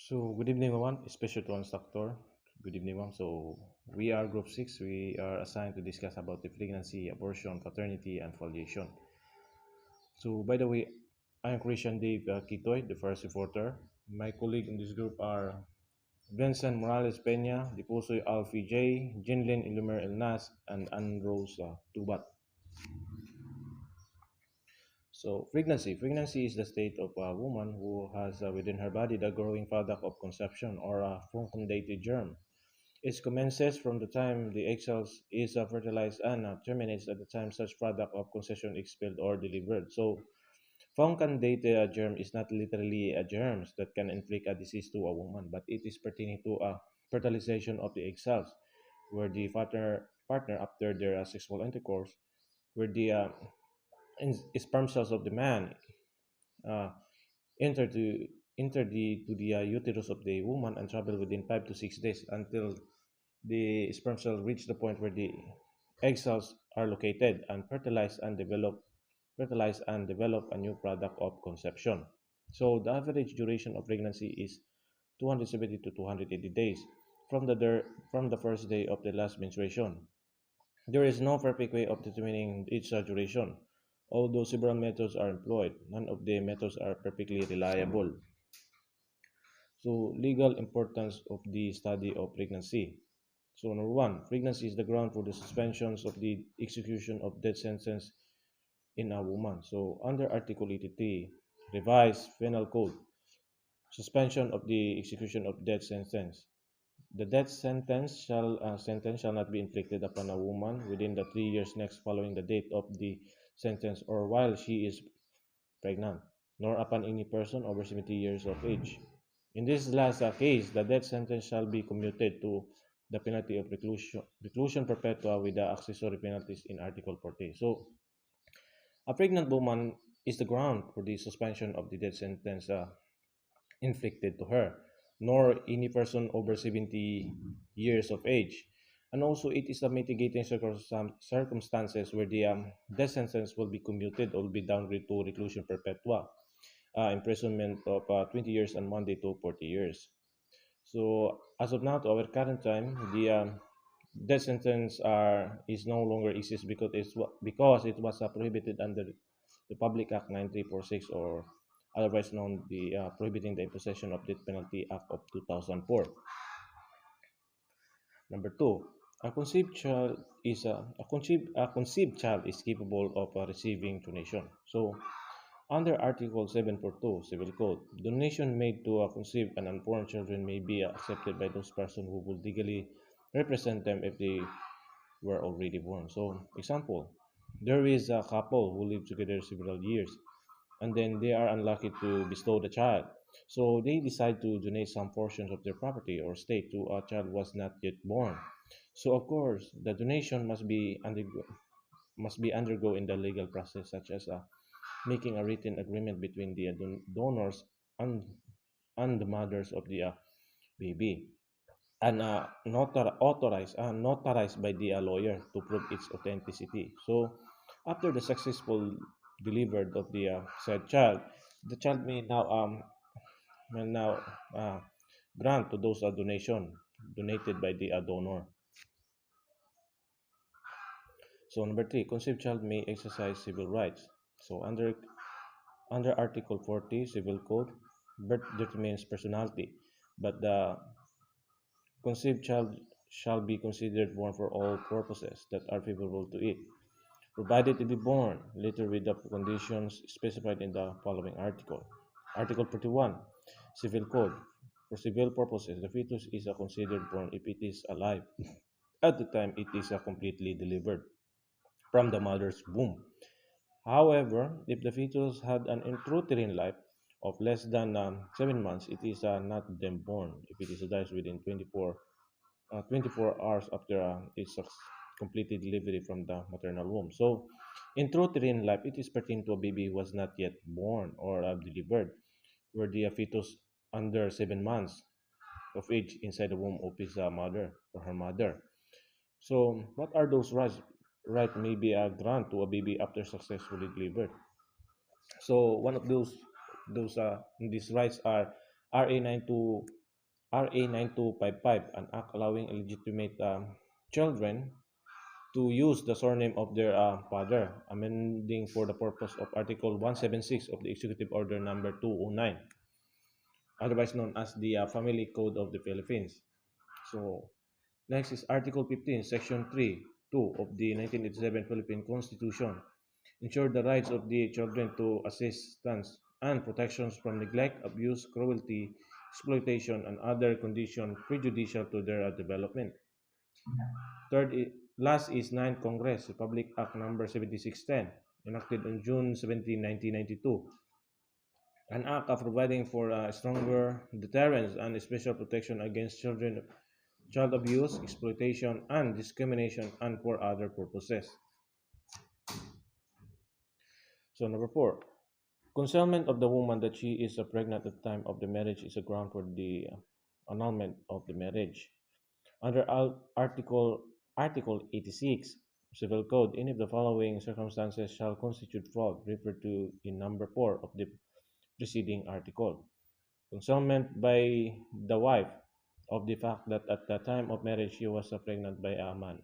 So, good evening, everyone, especially to instructor. Good evening, ma'am. So, we are Group 6. We are assigned to discuss about the pregnancy, abortion, paternity, and foliation. So, by the way, I am Christian Dave Kitoy, the first reporter. My colleague in this group are Vincent Morales Peña, Dipusoy Alfie J, Jinlin Ilumer El Nas, and Ann Rose Tubat. So, pregnancy. Pregnancy is the state of a woman who has within her body the growing product of conception or a fecundated germ. It commences from the time the egg cells is fertilized and terminates at the time such product of conception is expelled or delivered. So, fecundated germ is not literally a germ that can inflict a disease to a woman, but it is pertaining to a fertilization of the egg cells, where the partner after their sexual intercourse, where the sperm cells of the man uh, enter to enter to the uterus of the woman and travel within 5 to 6 days until the sperm cells reach the point where the egg cells are located and fertilize and develop a new product of conception. So the average duration of pregnancy is 270 to 280 days from the first day of the last menstruation. There is no perfect way of determining its duration. Although several methods are employed, none of the methods are perfectly reliable. So, legal importance of the study of pregnancy. So, number one, pregnancy is the ground for the suspensions of the execution of death sentence in a woman. So, under Article 83, revised penal code, suspension of the execution of death sentence. The death sentence shall not be inflicted upon a woman within the 3 years next following the date of the sentence or while she is pregnant, nor upon any person over 70 years of age. In this last case, the death sentence shall be commuted to the penalty of reclusion perpetua with the accessory penalties in Article 40. So, a pregnant woman is the ground for the suspension of the death sentence inflicted to her, nor any person over 70 years of age. And also, it is a mitigating circumstances where the death sentence will be commuted or will be downgraded to reclusion perpetua, imprisonment of 20 years and 1 day to 40 years. So, as of now, to our current time, the death sentence is no longer exists because it was prohibited under Republic Act 9346, or otherwise known the Prohibiting the Imposition of Death Penalty Act of 2004. Number two, a conceived child is capable of receiving donation. So, under Article 742 Civil Code, donation made to conceive and unborn children may be accepted by those persons who will legally represent them if they were already born. So, example, there is a couple who live together several years and then they are unlucky to bestow the child. So they decide to donate some portions of their property or estate to a child who was not yet born. So of course, the donation must be undergo in the legal process, such as making a written agreement between the donors and the mothers of the baby, and notarized by the lawyer to prove its authenticity. So, after the successful delivery of the said child, the child may now uh, grant to those donation donated by the donor. So, number three, conceived child may exercise civil rights. So, under Article 40 Civil Code, birth determines personality, but the conceived child shall be considered born for all purposes that are favorable to it, provided to be born later with the conditions specified in the following article. Article 41, Civil Code. For civil purposes, the fetus is considered born if it is alive at the time it is completely delivered from the mother's womb. However, if the fetus had an intrauterine life of less than 7 months, it is not then born if it is dies within 24 hours after its completed delivery from the maternal womb. So, intrauterine life, it is pertaining to a baby who was not yet born or delivered, where the fetus under 7 months of age inside the womb of his mother or her mother. So, what are those rights? Right, maybe a grant to a baby after successfully delivered. So, one of those these rights are RA RA 9255, an act allowing illegitimate children to use the surname of their father, amending for the purpose of Article 176 of the Executive Order Number 209, otherwise known as the Family Code of the Philippines. So, next is Article 15, Section 3, 2 of the 1987 Philippine Constitution, ensure the rights of the children to assistance and protections from neglect, abuse, cruelty, exploitation, and other conditions prejudicial to their development. Last is 9th Congress, Republic Act Number 7610, enacted on June 17, 1992, an act of providing for stronger deterrence and special protection against child abuse, exploitation, and discrimination, and for other purposes. So number 4, concealment of the woman that she is pregnant at the time of the marriage is a ground for the annulment of the marriage. Under Article 86 Civil Code, any of the following circumstances shall constitute fraud referred to in number 4 of the preceding article. Concealment by the wife of the fact that at the time of marriage she was pregnant by a man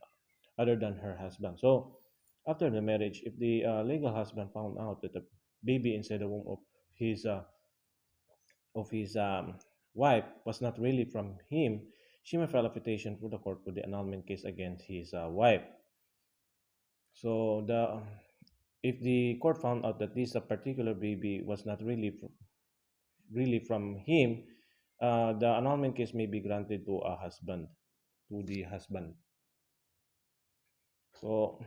other than her husband. So, after the marriage, if the legal husband found out that the baby inside the womb his uh, of his wife was not really from him, she may file a petition for the court for the annulment case against his wife. So, the if the court found out that this particular baby was not really from him, the annulment case may be granted to a husband, to the husband. So,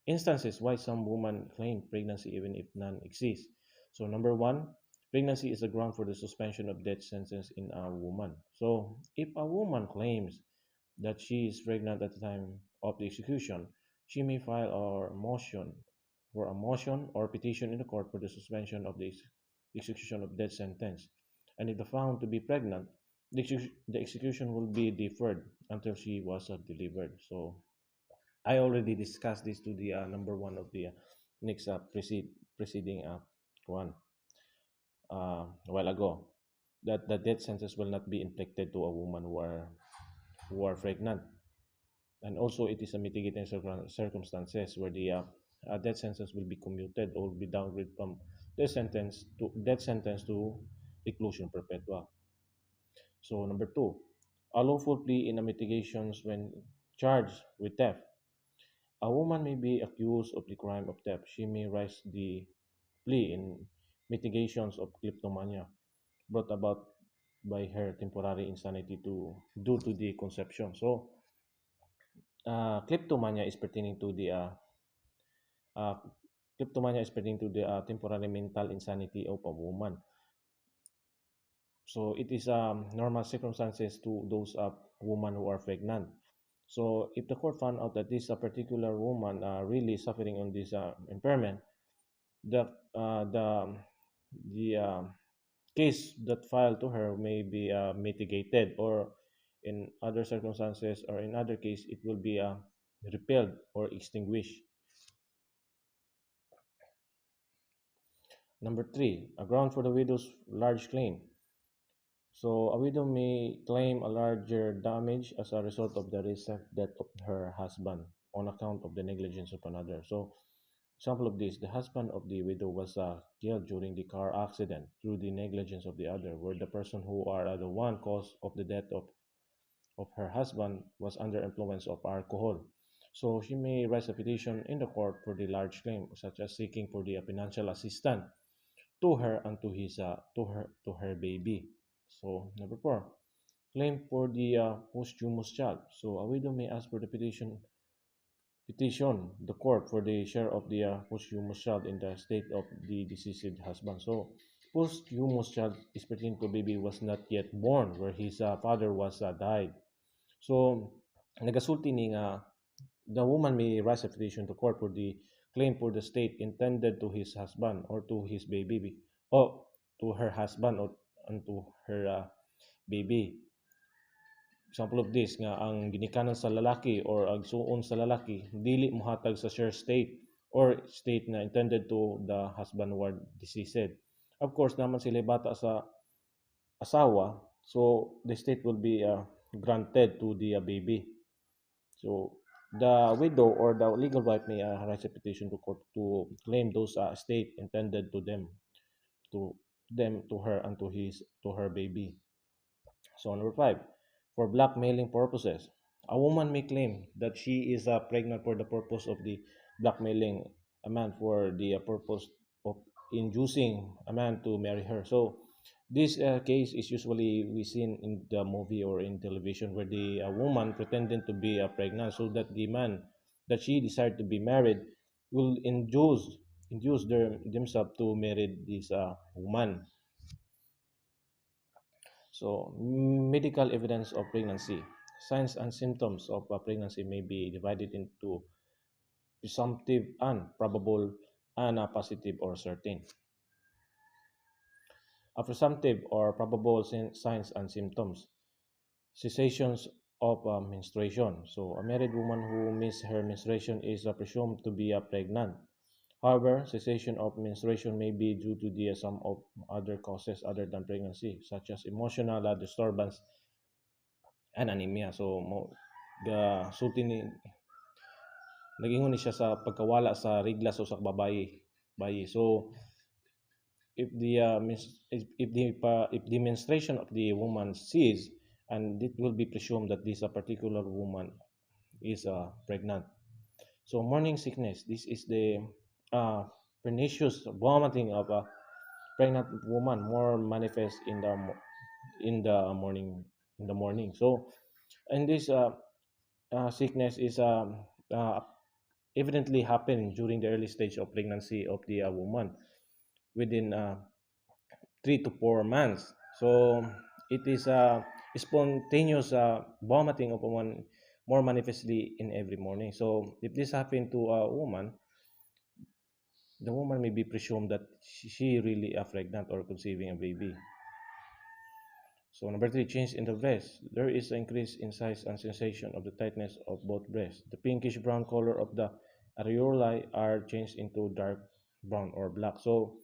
instances why some women claim pregnancy even if none exist. So, number one, pregnancy is a ground for the suspension of death sentence in a woman. So, if a woman claims that she is pregnant at the time of the execution, she may file a motion or petition in the court for the suspension of the execution of death sentence. And if found to be pregnant, the execution will be deferred until she was delivered. So I already discussed this to the number one of the next preceding one a while ago, that the death sentence will not be inflicted to a woman who are pregnant, and also it is a mitigating circumstances where the death sentence will be commuted or will be downgraded from death sentence to reclusion perpetua. So number two, a lawful plea in a mitigations when charged with theft. A woman may be accused of the crime of theft. She may raise the plea in mitigations of kleptomania brought about by her temporary insanity due to the conception. So, kleptomania is pertaining to the uh, temporary mental insanity of a woman. So it is normal circumstances to those women who are pregnant. So if the court found out that this particular woman really suffering on this impairment, the the case that filed to her may be mitigated, or in other circumstances or in other case it will be repelled or extinguished. Number three, a ground for the widow's large claim. So a widow may claim a larger damage as a result of the recent death of her husband on account of the negligence of another. So example of this, the husband of the widow was killed during the car accident through the negligence of the other, where the person who are the one cause of the death of her husband was under influence of alcohol. So she may raise a petition in the court for the large claim, such as seeking for the financial assistance to her and to her baby. So number four, claim for the posthumous child. So a widow may ask for the petition the court for the share of the posthumous child in the estate of the deceased husband. So posthumous child is pertaining to baby was not yet born, where his father was died. So nagasulti ni nga the woman may raise a petition to court for the claim for the state intended to his husband or to his baby, or to her husband or and to her baby. Example of this nga ang ginikanan sa lalaki or agsuon sa lalaki dili mohatag sa share state or state na intended to the husband who are deceased. Of course, naman sila bata sa asawa, So the state will be granted to the baby. So the widow or the legal wife may raise a petition to court to claim those estate intended to to her and to her baby. So number five, for blackmailing purposes, a woman may claim that she is pregnant for the purpose of the blackmailing a man for the purpose of inducing a man to marry her. So this case is usually we seen in the movie or in television where the woman pretending to be pregnant so that the man that she desired to be married will induce themselves to marry this woman. So, medical evidence of pregnancy. Signs and symptoms of a pregnancy may be divided into presumptive and probable and positive or certain. A presumptive or probable signs and symptoms. Cessations of menstruation. So, a married woman who misses her menstruation is presumed to be pregnant. However, cessation of menstruation may be due to the some of other causes other than pregnancy, such as emotional disturbance and anemia. So sulti ni nagingon ni siya sa pagkawala sa regla sa usa ka bayi. So if the menstruation of the woman cease, and it will be presumed that this a particular woman is pregnant. So morning sickness. This is the uh, pernicious vomiting of a pregnant woman more manifest in the morning. So and this sickness is evidently happen during the early stage of pregnancy of the woman within 3 to 4 months. So it is spontaneous vomiting of one more manifestly in every morning. So if this happened to a woman, the woman may be presumed that she really is pregnant or conceiving a baby. So number three, change in the breast. There is an increase in size and sensation of the tightness of both breasts. The pinkish brown color of the areolae are changed into dark brown or black. So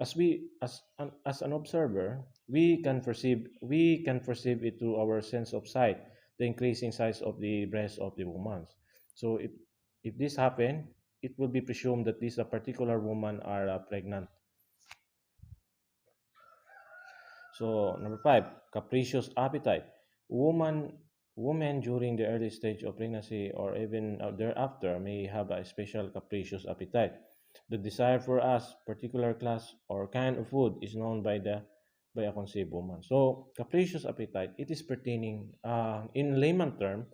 as an observer, we can perceive it through our sense of sight, the increasing size of the breast of the woman. So if this happen, it will be presumed that this a particular woman are pregnant. So number five, capricious appetite. Women during the early stage of pregnancy or even thereafter may have a special capricious appetite. The desire for a particular class or kind of food is known by a conceived woman. So capricious appetite, it is pertaining in layman term,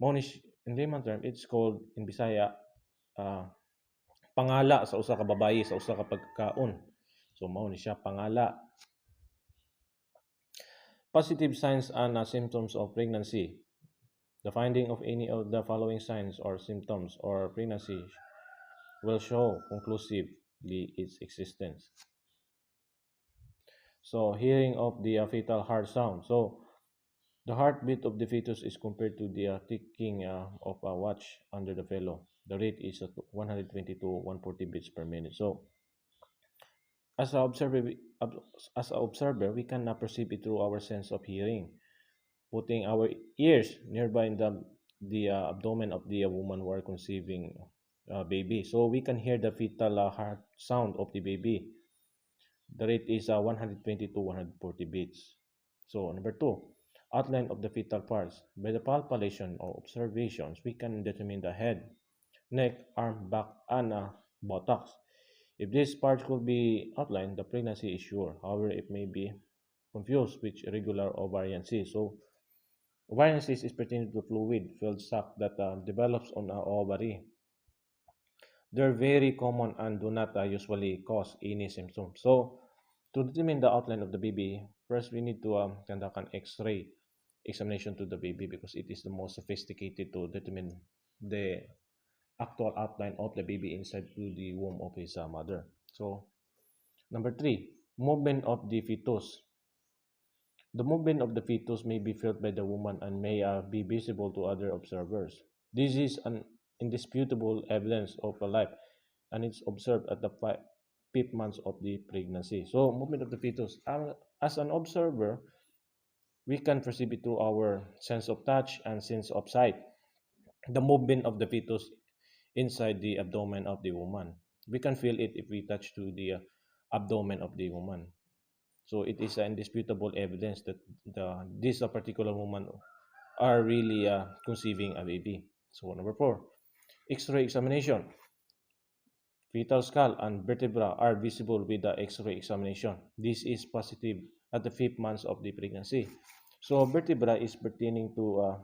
monish in layman term, it's called in Bisaya uh, pangala sa usa ka babayi sa usa ka pagkaon. So mao ni siya pangala. Positive signs and symptoms of pregnancy. The finding of any of the following signs or symptoms or pregnancy will show conclusively its existence. So, hearing of the fetal heart sound. So, the heartbeat of the fetus is compared to the ticking of a watch under the fellow. The rate is at 120 to 140 beats per minute. So, as an observer, we can perceive it through our sense of hearing, putting our ears nearby in the abdomen of the woman who are conceiving baby. So we can hear the fetal heart sound of the baby. The rate is 120 to 140 beats. So number two, outline of the fetal parts. By the palpation or observations, we can determine the head, neck, arm, back, and buttocks. If these parts could be outlined, the pregnancy is sure. However, it may be confused with irregular ovarian cyst. So ovarian cyst is pertaining to fluid filled sac that develops on an ovary. They're very common and do not usually cause any symptoms. So, to determine the outline of the baby, first we need to conduct an X-ray examination to the baby because it is the most sophisticated to determine the actual outline of the baby inside to the womb of his mother. So, number three, movement of the fetus. The movement of the fetus may be felt by the woman and may be visible to other observers. This is an indisputable evidence of a life and it's observed at the fifth month of the pregnancy. So, movement of the fetus. As an observer, We can perceive it through our sense of touch and sense of sight. The movement of the fetus inside the abdomen of the woman. We can feel it if we touch to the abdomen of the woman. So it is indisputable evidence that this particular woman are really conceiving a baby. So number four, X-ray examination. Fetal skull and vertebra are visible with the X-ray examination. This is positive at the fifth month of the pregnancy. So vertebra is pertaining to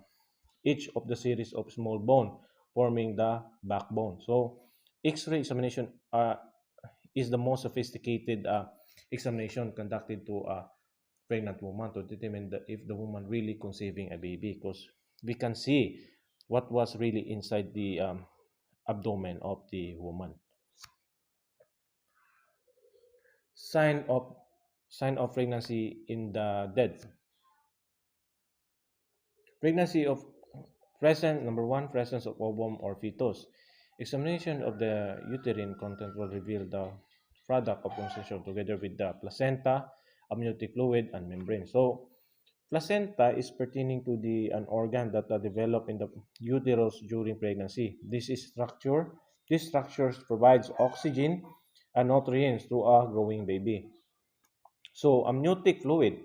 each of the series of small bone forming the backbone. So X-ray examination is the most sophisticated examination conducted to a pregnant woman to determine if the woman really conceiving a baby, because we can see what was really inside the abdomen of the woman. Sign of sign of pregnancy in the dead. Pregnancy of present number one, presence of ovum or fetus. Examination of the uterine content will reveal the product of conception together with the placenta, amniotic fluid, and membrane. So placenta is pertaining to the an organ that develop in the uterus during pregnancy. This structure provides oxygen and nutrients to a growing baby. So amniotic fluid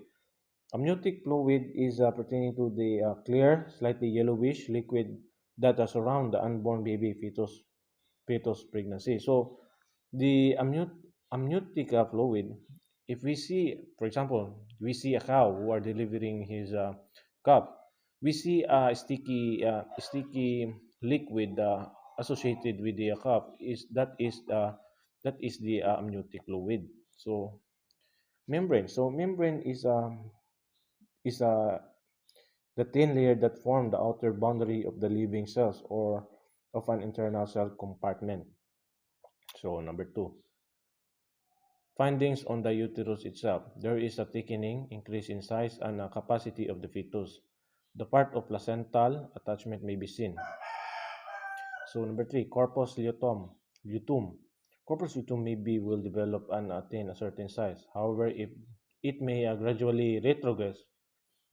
is pertaining to the clear, slightly yellowish liquid that surround the unborn baby fetus pregnancy. So the amniotic fluid, if we see, for example, we see a cow who are delivering his calf, we see a sticky liquid associated with the calf. That is the amniotic fluid. So membrane. So membrane is the thin layer that form the outer boundary of the living cells or of an internal cell compartment. So number two, findings on the uterus itself. There is a thickening, increase in size, and capacity of the fetus. The part of placental attachment may be seen. So number three, luteum. Corpus luteum may be will develop and attain a certain size. However, if it may gradually retrogress,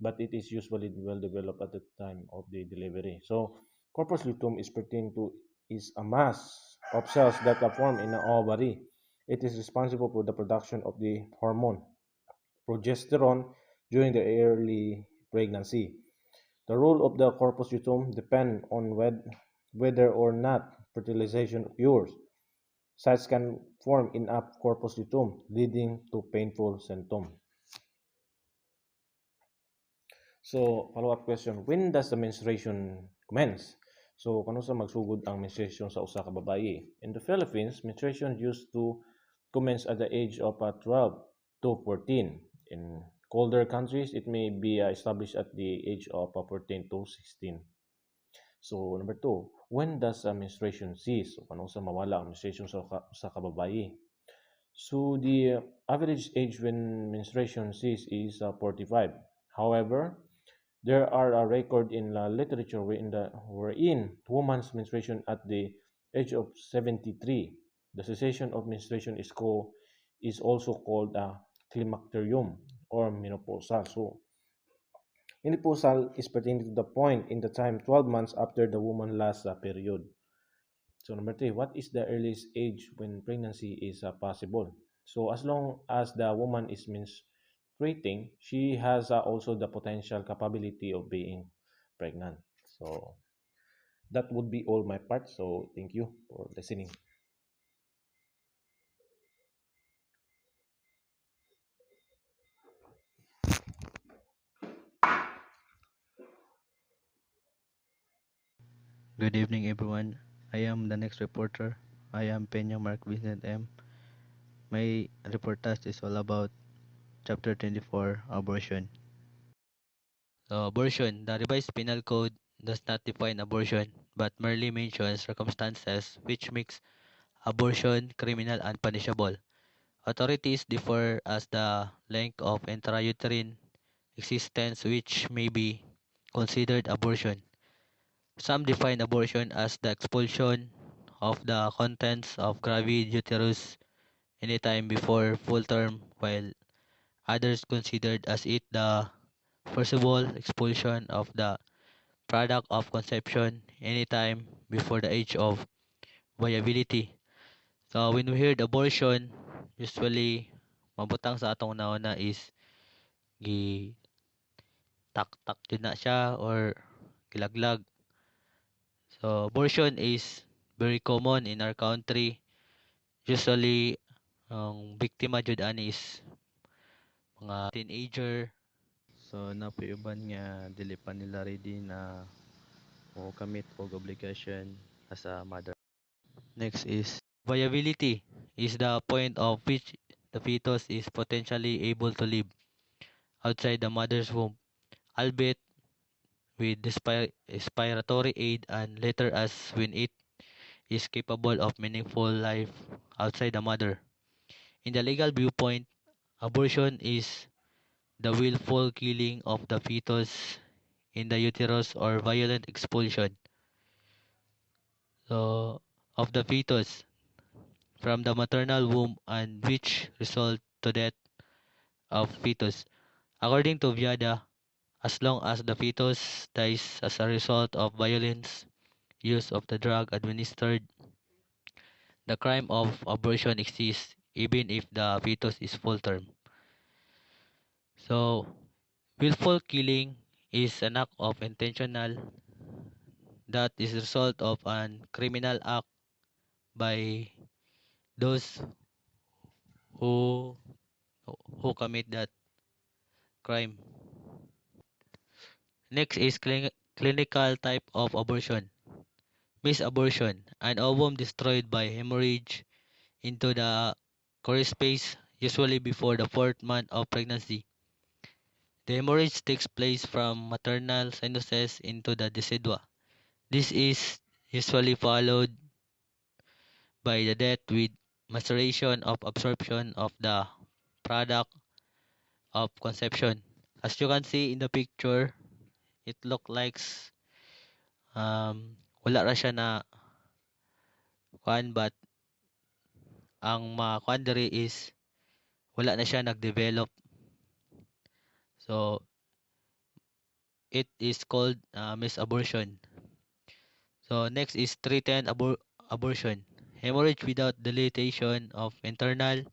but it is usually well developed at the time of the delivery. So corpus luteum is pertaining to is a mass of cells that are formed in the ovary. It is responsible for the production of the hormone progesterone during the early pregnancy. The role of the corpus luteum depend on whether or not fertilization occurs. Cysts can form in a corpus luteum, leading to painful symptoms. So, follow-up question, when does the menstruation commence? So, kano sa magsugod ang menstruation sa usa ka babaye? In the Philippines, menstruation used to commence at the age of 12 to 14. In colder countries, it may be established at the age of 14 to 16. So, number two, when does menstruation cease? So, kano sa mawala ang menstruation sa kababaye? So, the average age when menstruation cease is 45. However, there are a record in literature wherein woman's menstruation at the age of 73. The cessation of menstruation is also called a climacterium or menopausal. So menopausal is pertaining to the point in the time 12 months after the woman last period. So number three, what is the earliest age when pregnancy is possible? So as long as the woman is menstruating, she has also the potential capability of being pregnant. So that would be all my part. So thank you for listening. Good evening, everyone. I am the next reporter. I am Peña Mark Vincent M. My reportage is all about Chapter 24 Abortion. So, abortion. The revised penal code does not define abortion but merely mentions circumstances which makes abortion criminal and punishable. Authorities differ as the length of intrauterine existence which may be considered abortion. Some define abortion as the expulsion of the contents of gravid uterus anytime before full term, while others considered as it the forcible expulsion of the product of conception anytime before the age of viability. So when we hear the abortion, usually mabutang sa atong nauna is gi tak jud na siya or gilaglag. So abortion is very common in our country. Usually ang biktima jud ani is mga teenager. So napayuban nga dili pa nila ready na o commit og obligation as a mother. Next is viability is the point of which the fetus is potentially able to live outside the mother's womb, albeit with respiratory aid and later as when it is capable of meaningful life outside the mother. In the legal viewpoint, abortion is the willful killing of the fetus in the uterus or violent expulsion so, of the fetus from the maternal womb and which result to death of fetus. According to Viada, as long as the fetus dies as a result of violence use of the drug administered, the crime of abortion exists even if the fetus is full term. So, willful killing is an act of intentional that is the result of an criminal act by those who who commit that crime. Next is clinical type of abortion. Misabortion, an ovum destroyed by hemorrhage into the core space, usually before the fourth month of pregnancy. The hemorrhage takes place from maternal sinuses into the decidua. This is usually followed by the death with maceration of absorption of the product of conception. As you can see in the picture, it look like wala ra siya na kuan but ang makuan diri is wala na siya nag-develop. So it is called misabortion. So next is threatened abortion. Hemorrhage without dilatation of internal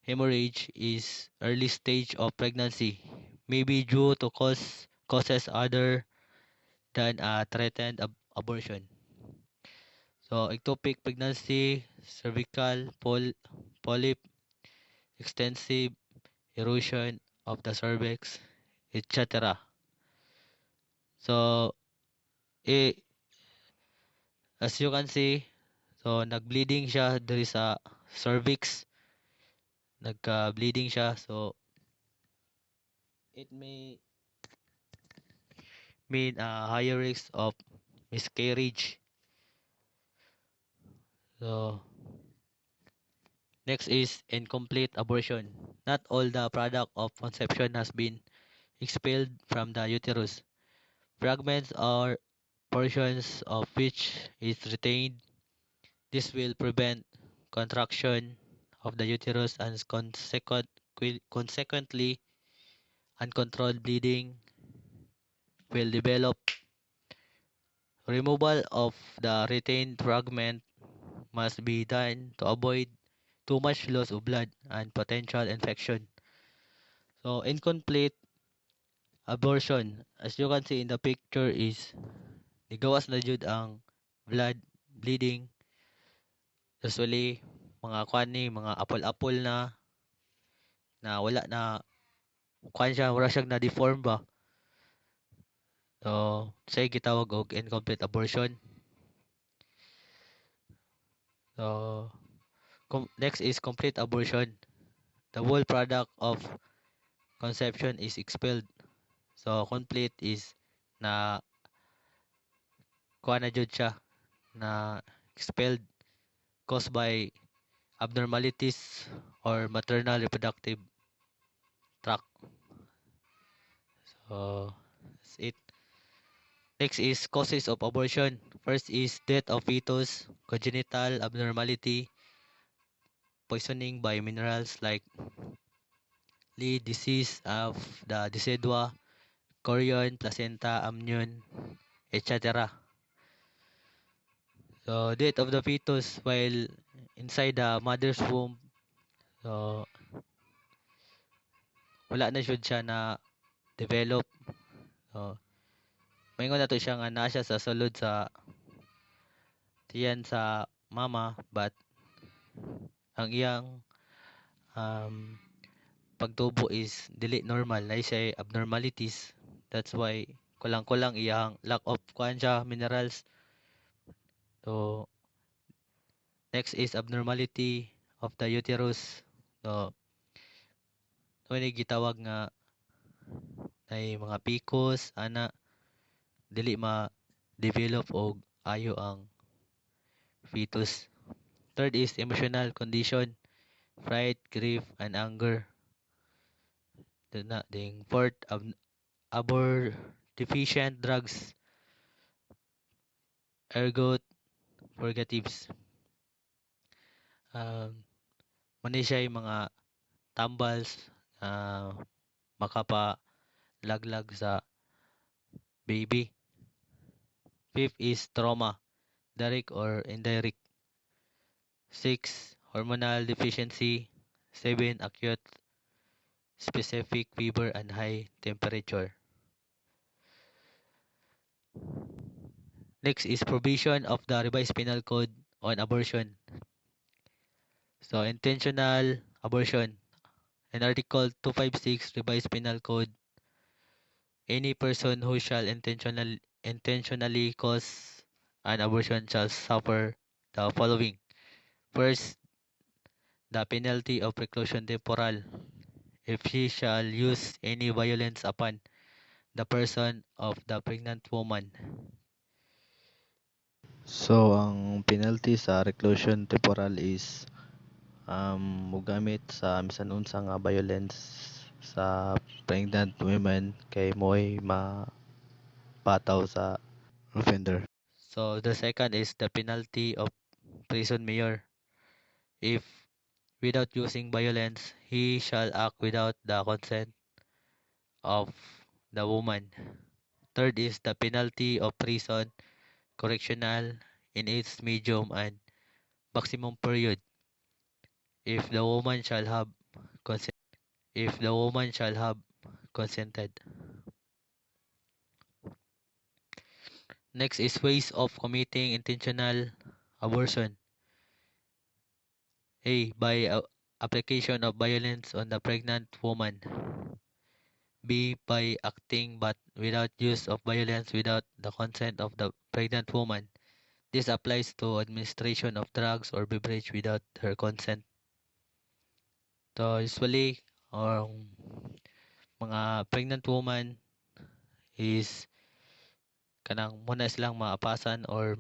hemorrhage is early stage of pregnancy. May be due to causes other than a threatened abortion. So ectopic pregnancy, cervical polyp, extensive erosion of the cervix, etc. So eh, as you can see, so nag-bleeding siya diri sa cervix, nagka-bleeding siya. So it may mean a higher risk of miscarriage. So next is incomplete abortion. Not all the product of conception has been expelled from the uterus. Fragments or portions of which is retained. This will prevent contraction of the uterus and consequently uncontrolled bleeding will develop. Removal of the retained fragment must be done to avoid too much loss of blood and potential infection. So incomplete abortion, as you can see in the picture is nigawas na jud ang blood bleeding. Usually mga kwan ni mga apol-apol na wala na kwan siya wala siyang na deform ba. So say gitawag og incomplete abortion. So next is complete abortion. The whole product of conception is expelled. So complete is na kuha na jud siya na expelled caused by abnormalities or maternal reproductive tract. So that's it. Next is causes of abortion. First is death of fetus, congenital abnormality, poisoning by minerals like lead, disease of the decidua, chorion, placenta, amnion, etc. So, death of the fetus while inside the mother's womb. So, wala na siya na develop. So, maingon na to siya nga naa siya sa sulod sa tiyan sa mama, but ang iyang um, pagtubo is dili normal, na siya abnormalities. That's why kulang-kulang iyang lack of kuan siya minerals. So next is abnormality of the uterus. So ni gitawag nga ay mga PCOS ana dili ma develop og ayo ang fetus. Third is emotional condition, fright, grief, and anger. Ding fourth, deficient drugs, ergot, purgatives. Mani siya yung mga tambals, makapalaglag sa baby. Fifth is trauma, direct or indirect. 6, hormonal deficiency. 7, acute specific fever and high temperature. Next is provision of the revised penal code on abortion. So, intentional abortion. In Article 256 revised penal code, any person who shall intentionally cause an abortion shall suffer the following. First, the penalty of reclusion temporal if he shall use any violence upon the person of the pregnant woman. So, ang penalty sa reclusion temporal is mogamit sa bisan unsa nga violence sa pregnant women kay mo'y mapataw sa offender. So the second is the penalty of prison mayor. If without using violence, he shall act without the consent of the woman. Third is the penalty of prison correctional in its medium and maximum period. If the woman shall have consent, if the woman shall have consented. Next is ways of committing intentional abortion. A. By application of violence on the pregnant woman. B. By acting but without use of violence without the consent of the pregnant woman. This applies to administration of drugs or beverage without her consent. So usually, mga pregnant woman is kanang muna silang maapasan or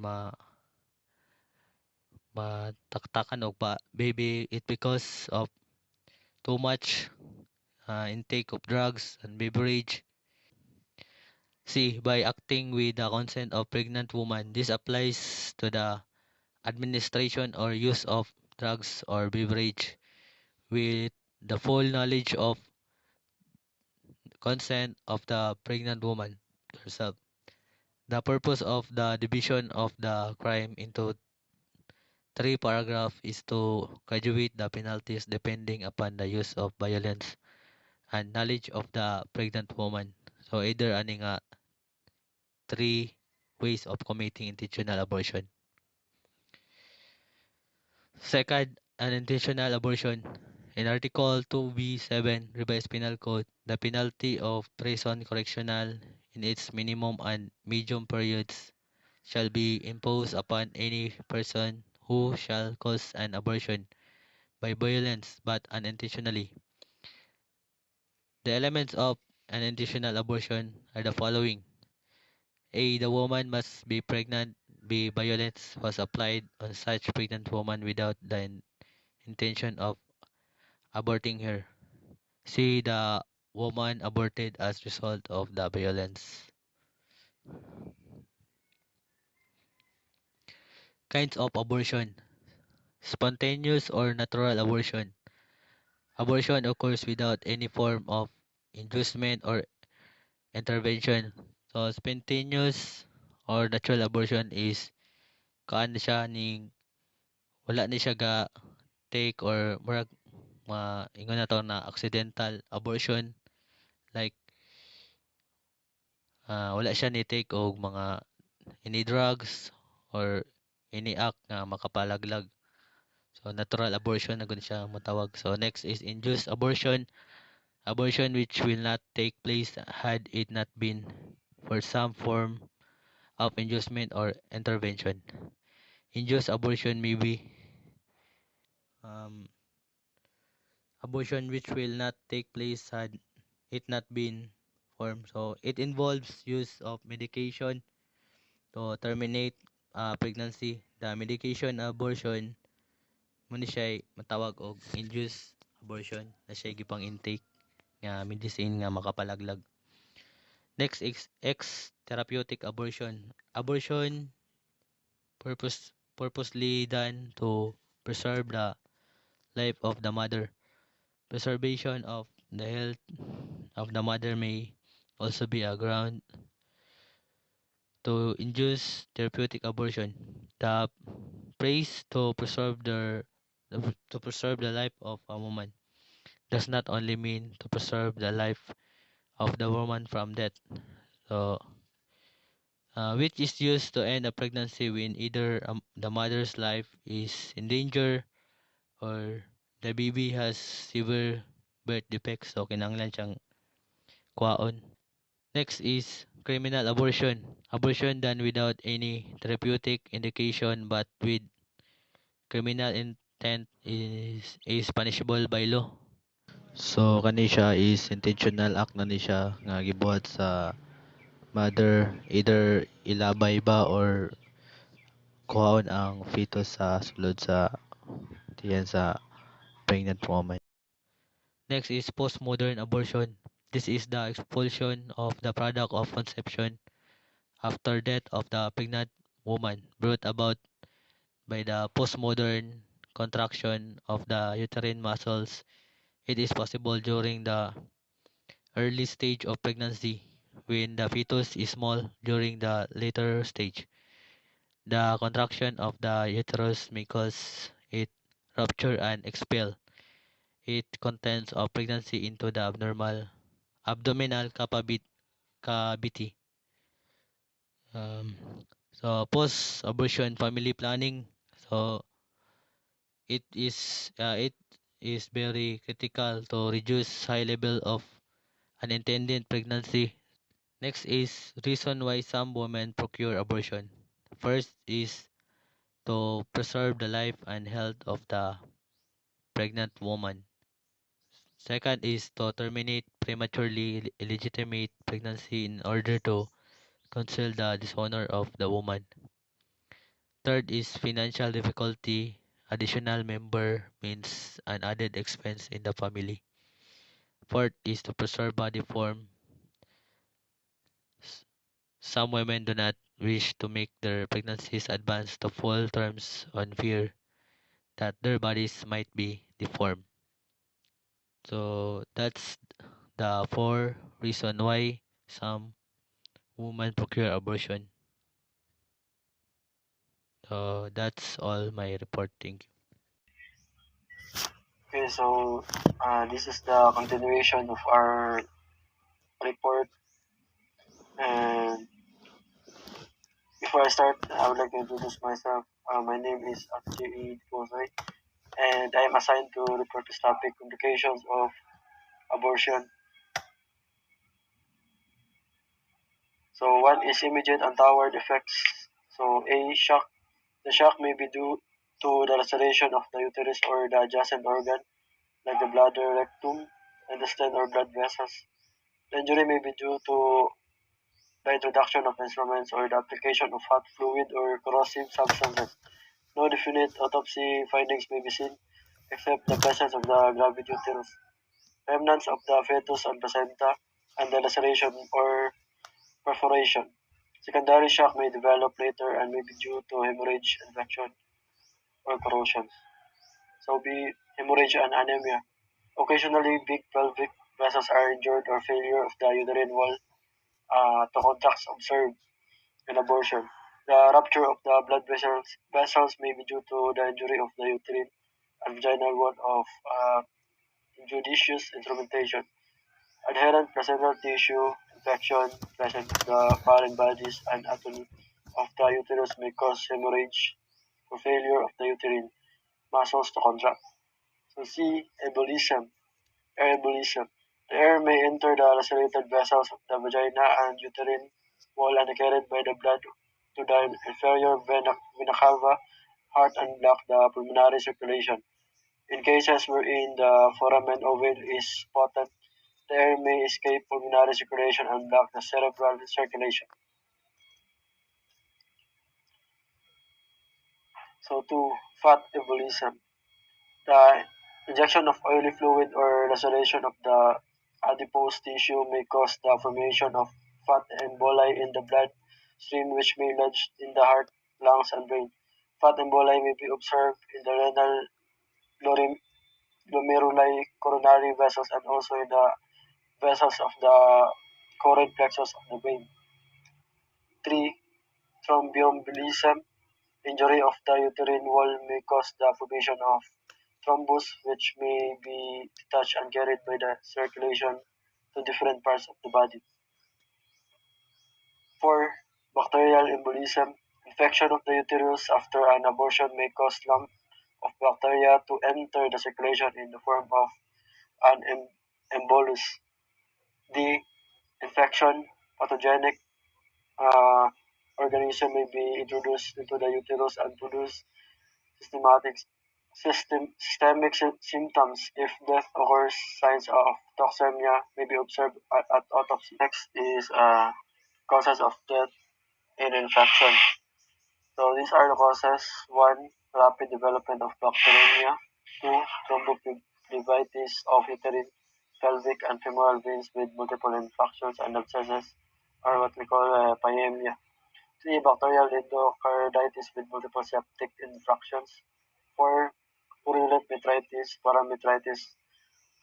mataktakan og baby it because of too much intake of drugs and beverage. C. By acting with the consent of pregnant woman. This applies to the administration or use of drugs or beverage with the full knowledge of consent of the pregnant woman herself. The purpose of the division of the crime into 3 paragraphs is to graduate the penalties depending upon the use of violence and knowledge of the pregnant woman. So either ani nga 3 ways of committing intentional abortion. Second, unintentional abortion. In Article 2B7 Revised Penal Code, the penalty of prison correctional in its minimum and medium periods shall be imposed upon any person who shall cause an abortion by violence but unintentionally. The elements of an intentional abortion are the following. A. The woman must be pregnant. B. Violence was applied on such pregnant woman without the intention of aborting her. C. The woman aborted as result of the violence. Kinds of abortion. Spontaneous or natural abortion. Abortion occurs without any form of inducement or intervention. So spontaneous or natural abortion is kaan siya ning wala ni siya ga take or murag ingon na to na accidental abortion, like wala siya ni take og mga any drugs or any act nga makapalaglag. So natural abortion na gud siya matawag. So next is induced abortion. Abortion which will not take place had it not been for some form of inducement or intervention. Induced abortion may be um, abortion which will not take place had it not been formed. So it involves use of medication to terminate pregnancy. The medication abortion muna siya matawag og induced abortion na siya gipang intake nga medicine nga makapalaglag. Next is therapeutic abortion. Abortion purposely done to preserve the life of the mother. Preservation of the health of the mother may also be a ground to induce therapeutic abortion. The praise to preserve the life of a woman does not only mean to preserve the life of the woman from death. So which is used to end a pregnancy when either the mother's life is in danger or the baby has severe birth defects, so kinahanglan siyang kwaon. Next is criminal abortion. Abortion done without any therapeutic indication but with criminal intent is punishable by law. So kani siya is intentional act na ni siya nga gibuhat sa mother, either ilabay ba or kuhaon ang fetus sa sulod sa tiyan sa pregnant woman. Next is postmodern abortion. This is the expulsion of the product of conception after death of the pregnant woman brought about by the postmodern contraction of the uterine muscles. It is possible during the early stage of pregnancy when the fetus is small. During the later stage, the contraction of the uterus may cause it rupture and expel its contents of pregnancy into the abnormal abdominal cavity. Um, so post-abortion family planning. So it is very critical to reduce high level of unintended pregnancy. Next is reason why some women procure abortion. First is to preserve the life and health of the pregnant woman. Second is to terminate prematurely illegitimate pregnancy in order to conceal the dishonor of the woman. Third is financial difficulty. Additional member means an added expense in the family. Fourth is to preserve body form. S- Some women do not wish to make their pregnancies advance to full terms on fear that their bodies might be deformed. So that's the four reason why some women procure abortion. So that's all my report. Thank you. Okay, so this is the continuation of our report. And before I start, I would like to introduce myself. My name is Akji Kosoy, and I am assigned to report this topic: complications of abortion. So one is immediate untoward effects. So A, shock. The shock may be due to the laceration of the uterus or the adjacent organ, like the bladder, rectum, intestine, or blood vessels. The injury may be due to the introduction of instruments or the application of hot fluid or corrosive substances. No definite autopsy findings may be seen, except the presence of the gravid uterus, remnants of the fetus and placenta, and the laceration or perforation. Secondary shock may develop later and may be due to hemorrhage, infection, or corrosion. So B, hemorrhage and anemia. Occasionally, big pelvic vessels are injured or failure of the uterine wall to contracts observed in abortion. The rupture of the blood vessels may be due to the injury of the uterine and vaginal wall of injudicious instrumentation. Adherent placental tissue infection present in the foreign bodies and anatomy of the uterus may cause hemorrhage or failure of the uterine muscles to contract. So C. Embolism. Air embolism. The air may enter the lacerated vessels of the vagina and uterine wall and carried by the blood to the inferior vena cava, heart, and block the pulmonary circulation. In cases wherein the foramen ovale is potent, the air may escape pulmonary circulation and block the cerebral circulation. So, 2. Fat embolism. The injection of oily fluid or laceration of the adipose tissue may cause the formation of fat emboli in the blood stream which may lodge in the heart, lungs, and brain. Fat emboli may be observed in the renal glomeruli, coronary vessels, and also in the vessels of the choroid plexus of the brain. 3. Thromboembolism. Injury of the uterine wall may cause the formation of thrombus, which may be detached and carried by the circulation to different parts of the body. 4. Bacterial embolism. Infection of the uterus after an abortion may cause lump of bacteria to enter the circulation in the form of an embolus. D. Infection. Pathogenic uh, organism may be introduced into the uterus and produce systemic symptoms. If death occurs, signs of toxemia may be observed at autopsy. Next is causes of death in infection. So these are the causes. 1. Rapid development of bacteremia. 2. Thrombophlebitis of uterine, pelvic, and femoral veins with multiple infections and abscesses, or what we call pyemia. 3. Bacterial endocarditis with multiple septic infractions. 4. Purulent metritis, parametritis,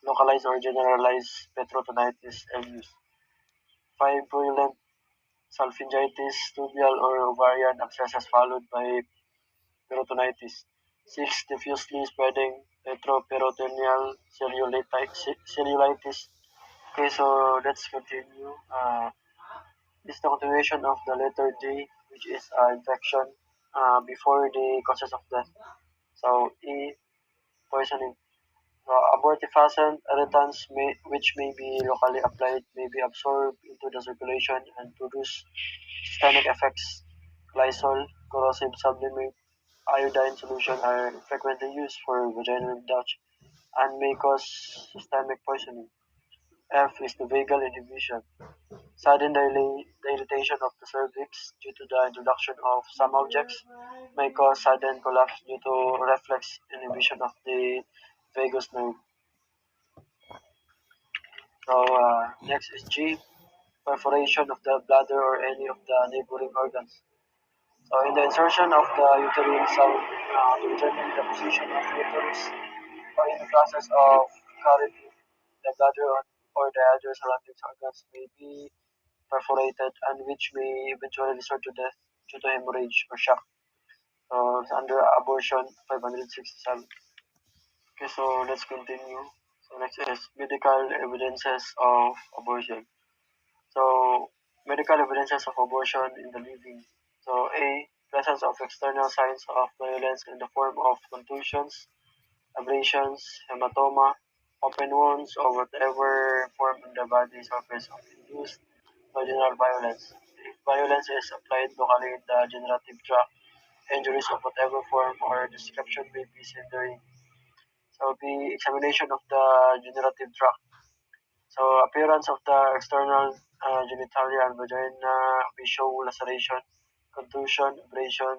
localized or generalized peritonitis, LUs. 5. Purulent salpingitis, tubular or ovarian abscesses followed by peritonitis. 6. Diffusely spreading retroperitoneal cellulitis. Okay, so let's continue. This is the continuation of the letter D, which is infection before the causes of death. So E, poisoning. Abortifacient irritants which may be locally applied may be absorbed into the circulation and produce systemic effects. Lysol, corrosive sublimate, iodine solution are frequently used for vaginal douche and may cause systemic poisoning. F is the vagal inhibition. Sudden dilatation of the cervix due to the introduction of some objects may cause sudden collapse due to reflex inhibition of the vagus nerve. So next is G, perforation of the bladder or any of the neighboring organs. So in the insertion of the uterine sound to determine the position of uterus or in the process of carrying the bladder or the other surrounding organs may be perforated and which may eventually result to death due to hemorrhage or shock. So it's under abortion 567. Okay, so let's continue. So next is medical evidences of abortion. So medical evidences of abortion in the living. So A, presence of external signs of violence in the form of contusions, abrasions, hematoma, open wounds, or whatever form in the body surface of induced vaginal violence. If violence is applied locally in the generative tract, injuries of whatever form or description may be sindering. So the examination of the generative tract. So appearance of the external genitalia and vagina may show laceration, contusion, abrasion,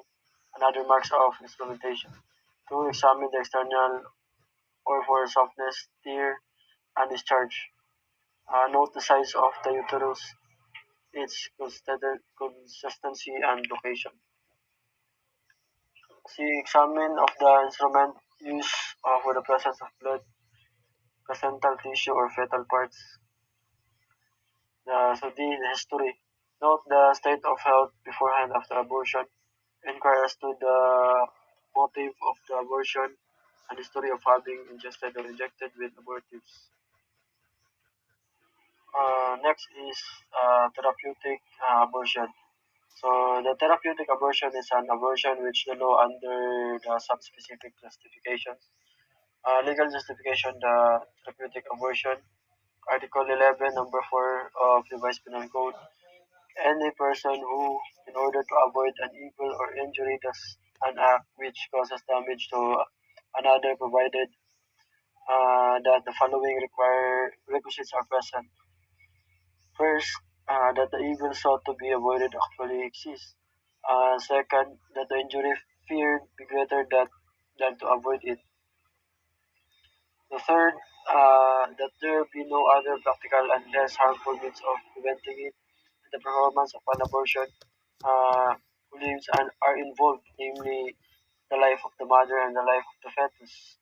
and other marks of instrumentation. To examine the external or for softness, tear, and discharge. Note the size of the uterus, its consistency and location. See examine of the instrument used for the presence of blood, placental tissue, or fetal parts. The history. Note the state of health beforehand after abortion. Inquire as to the motive of the abortion and history of having ingested or injected with abortives. Next is therapeutic abortion. So the therapeutic abortion is an abortion which the law under the sub-specific justifications. Legal justification, the therapeutic abortion, Article 11, number 4 of the Vice Penal Code. Any person who, in order to avoid an evil or injury, does an act which causes damage to another, provided that the following requisites are present. First, that the evil sought to be avoided actually exists. Second, that the injury feared be greater than to avoid it. The third, that there be no other practical and less harmful means of preventing it. The performance of an abortion lives and are involved, namely the life of the mother and the life of the fetus.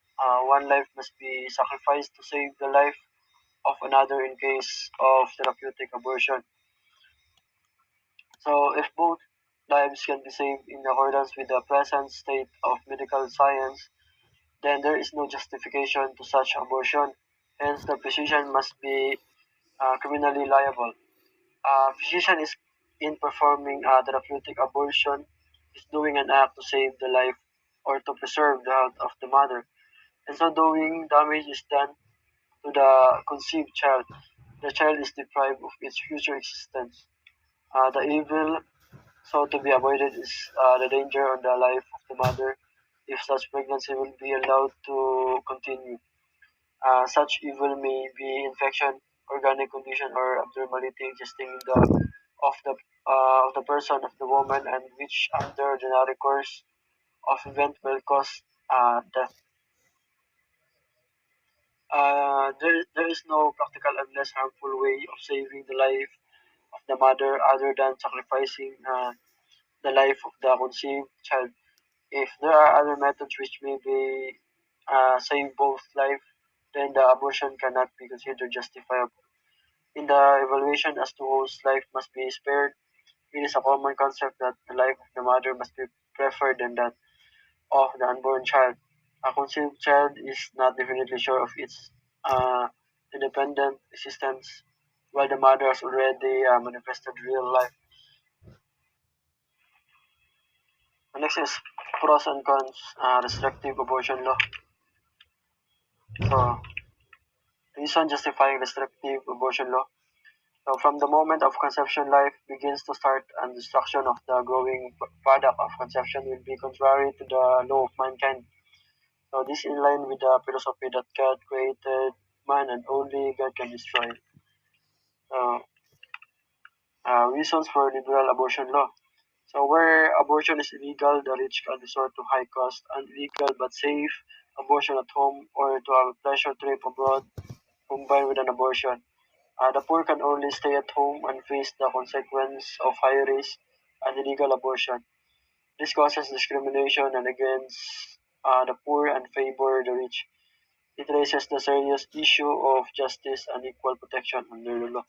One life must be sacrificed to save the life of another in case of therapeutic abortion. So, if both lives can be saved in accordance with the present state of medical science, then there is no justification to such abortion. Hence, the physician must be criminally liable. Physician is in performing a therapeutic abortion is doing an act to save the life or to preserve the health of the mother. And so doing damage is done to the conceived child. The child is deprived of its future existence. The evil so to be avoided is the danger on the life of the mother if such pregnancy will be allowed to continue. Such evil may be infection, organic condition, or abnormality existing in of the person of the woman, and which, under ordinary course of event, will cause death. There is no practical and less harmful way of saving the life of the mother other than sacrificing the life of the conceived child. If there are other methods which may be save both life, then the abortion cannot be considered justifiable. In the evaluation as to whose life must be spared, it is a common concept that the life of the mother must be preferred than that of the unborn child. A conceived child is not definitely sure of its uh, independent existence, while the mother has already manifested real life. The next is pros and cons restrictive abortion law. So, reason justifying restrictive abortion law. So, from the moment of conception, life begins to start, and destruction of the growing product of conception will be contrary to the law of mankind. So, this in line with the philosophy that God created man and only God can destroy. So, reasons for liberal abortion law. So, where abortion is illegal, the rich can resort to high cost and illegal but safe abortion at home or to have a pleasure trip abroad combined with an abortion. The poor can only stay at home and face the consequence of high risk and illegal abortion. This causes discrimination and against the poor and favor the rich. It raises the serious issue of justice and equal protection under the law.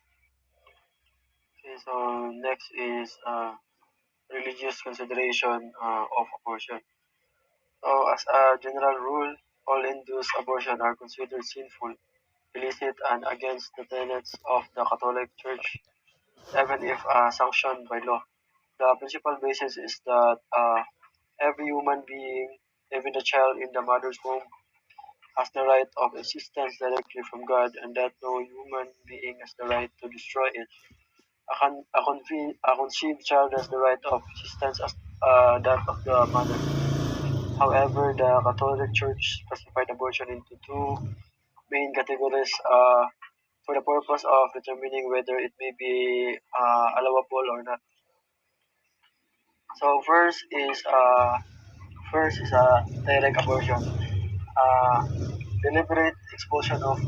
Okay, so next is religious consideration of abortion. So, as a general rule, all induced abortion are considered sinful, illicit, and against the tenets of the Catholic Church, even if sanctioned by law. The principal basis is that every human being, even the child in the mother's womb, has the right of existence directly from God, and that no human being has the right to destroy it. A conceived child has the right of existence as that of the mother. However, the Catholic Church classified abortion into two main categories for the purpose of determining whether it may be allowable or not. So first is a direct abortion. Uh, Deliberate expulsion of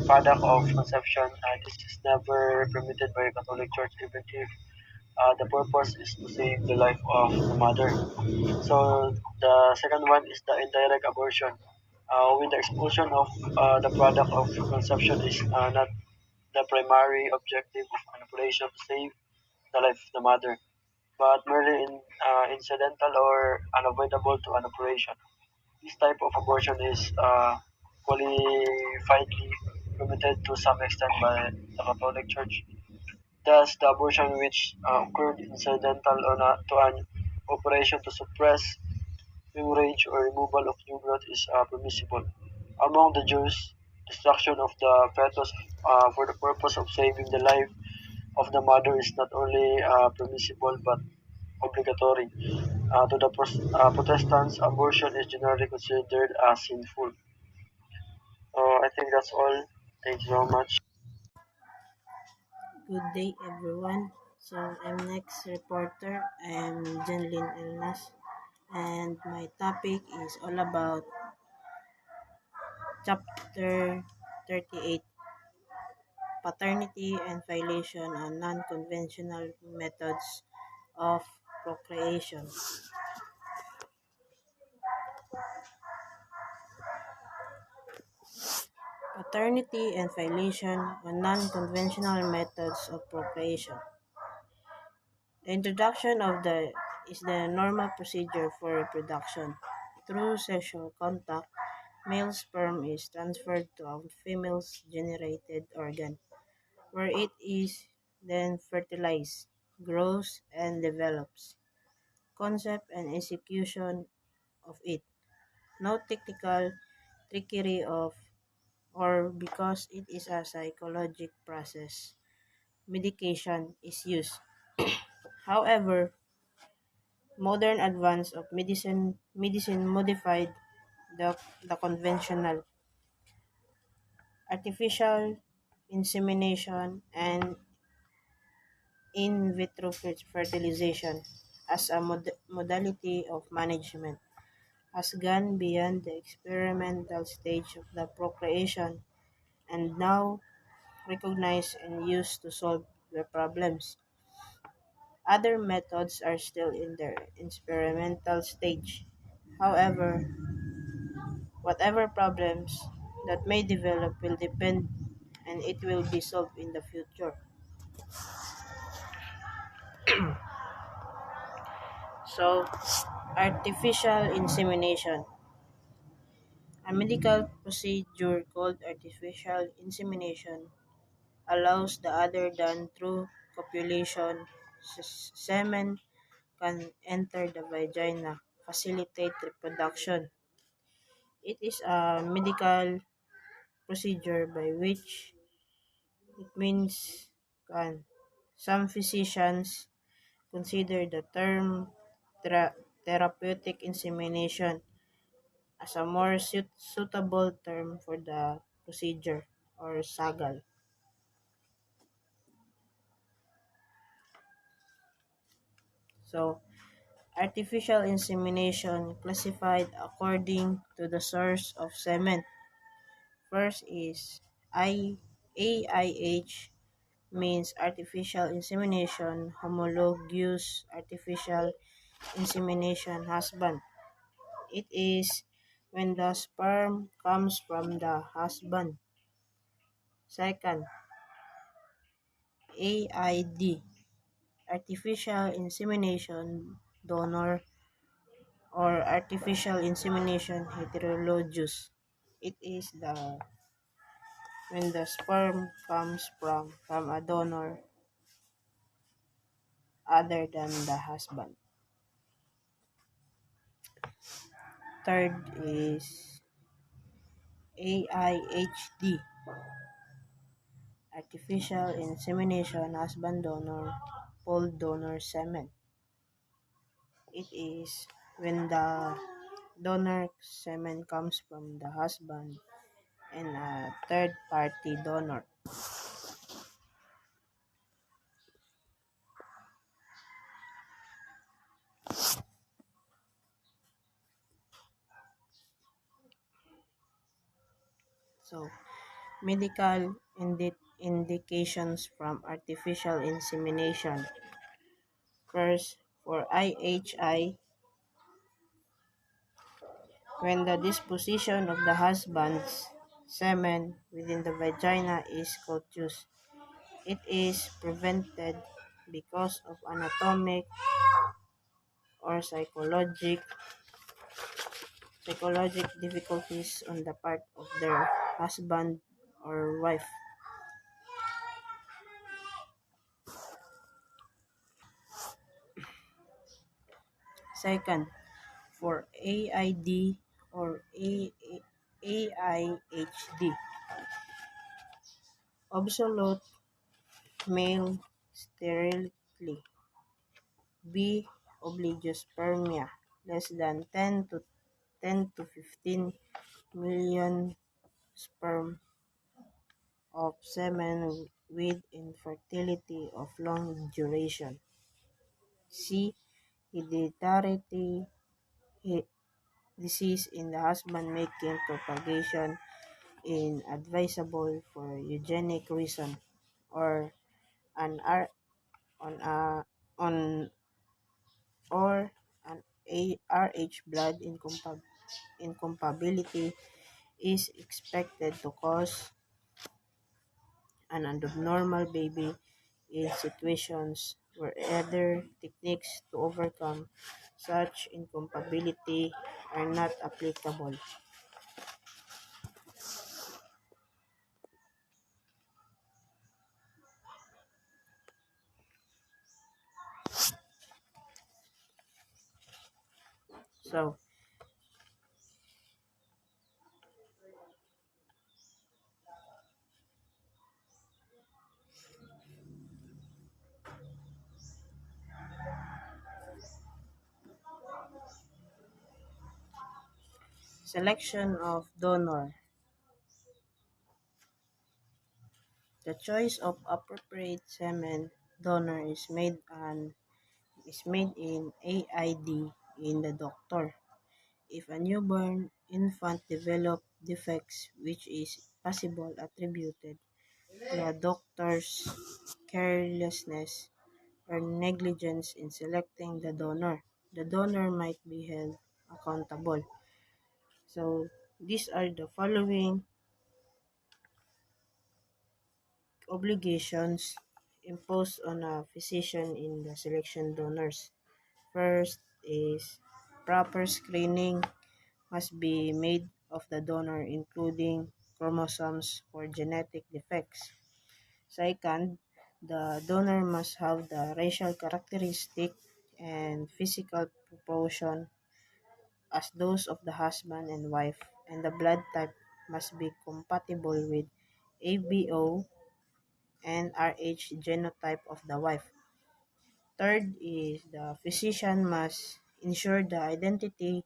product of conception. This is never permitted by Catholic Church, even if the purpose is to save the life of the mother. So the second one is the indirect abortion. When the expulsion of the product of conception is not the primary objective of an operation to save the life of the mother, but merely incidental or unavoidable to an operation. This type of abortion is qualifiedly permitted to some extent by the Catholic Church. Thus, the abortion which occurred incidental to an operation to suppress hemorrhage or removal of new growth is permissible. Among the Jews, destruction of the fetus for the purpose of saving the life of the mother is not only permissible but obligatory. To the Protestants, abortion is generally considered as sinful. I think that's all. Thank you so much. Good day, everyone. So, I'm next reporter. I'm Janlyn Elnas, and my topic is all about Chapter 38 Paternity and Violation on Non-Conventional Methods of Procreation. Paternity and Violation on Non-Conventional Methods of Procreation. The introduction of the is the normal procedure for reproduction. Through sexual contact, male sperm is transferred to a female's generated organ, where it is then fertilized, grows, and develops. Concept and execution of it. No technical trickery of or because it is a psychologic process. Medication is used. However, modern advance of medicine modified the conventional artificial insemination and in vitro fertilization as a modality of management has gone beyond the experimental stage of the procreation and now recognized and used to solve the problems. Other methods are still in their experimental stage. However, whatever problems that may develop will depend and it will be solved in the future. So, artificial insemination. A medical procedure called artificial insemination allows the other than through copulation semen can enter the vagina, facilitate reproduction. It is a medical procedure by which it means can some physicians consider the term therapeutic insemination as a more suitable term for the procedure or sagal. So, artificial insemination classified according to the source of semen. First is AIH means artificial insemination, homologous artificial insemination husband. It is when the sperm comes from the husband. Second, AID, artificial insemination donor or artificial insemination heterologous. It is the when the sperm comes from a donor other than the husband. Third is AIHD, artificial insemination husband donor pooled donor semen. It is when the donor semen comes from the husband and a third party donor. So, medical indications from artificial insemination. First, for IHI, when the disposition of the husband's semen within the vagina is courteous, It is prevented because of anatomic or psychologic difficulties on the part of their husband or wife. Second, for AID or AIHD, absolute male sterility. B. Oligospermia, less than 10 to 15 million sperm of semen with infertility of long duration. C. Hereditary disease in the husband making propagation inadvisable for eugenic reason, or an R on a on or an ARH blood incompatibility is expected to cause an abnormal baby in situations where other techniques to overcome such incompatibility are not applicable. So, selection of donor. The choice of appropriate semen donor is made in AID in the doctor. If a newborn infant develop defects which is possible attributed to a doctor's carelessness or negligence in selecting the donor might be held accountable. So these are the following obligations imposed on a physician in the selection donors. First is proper screening must be made of the donor, including chromosomes for genetic defects. Second, the donor must have the racial characteristic and physical proportion as those of the husband and wife, and the blood type must be compatible with ABO and RH genotype of the wife. Third is the physician must ensure the identity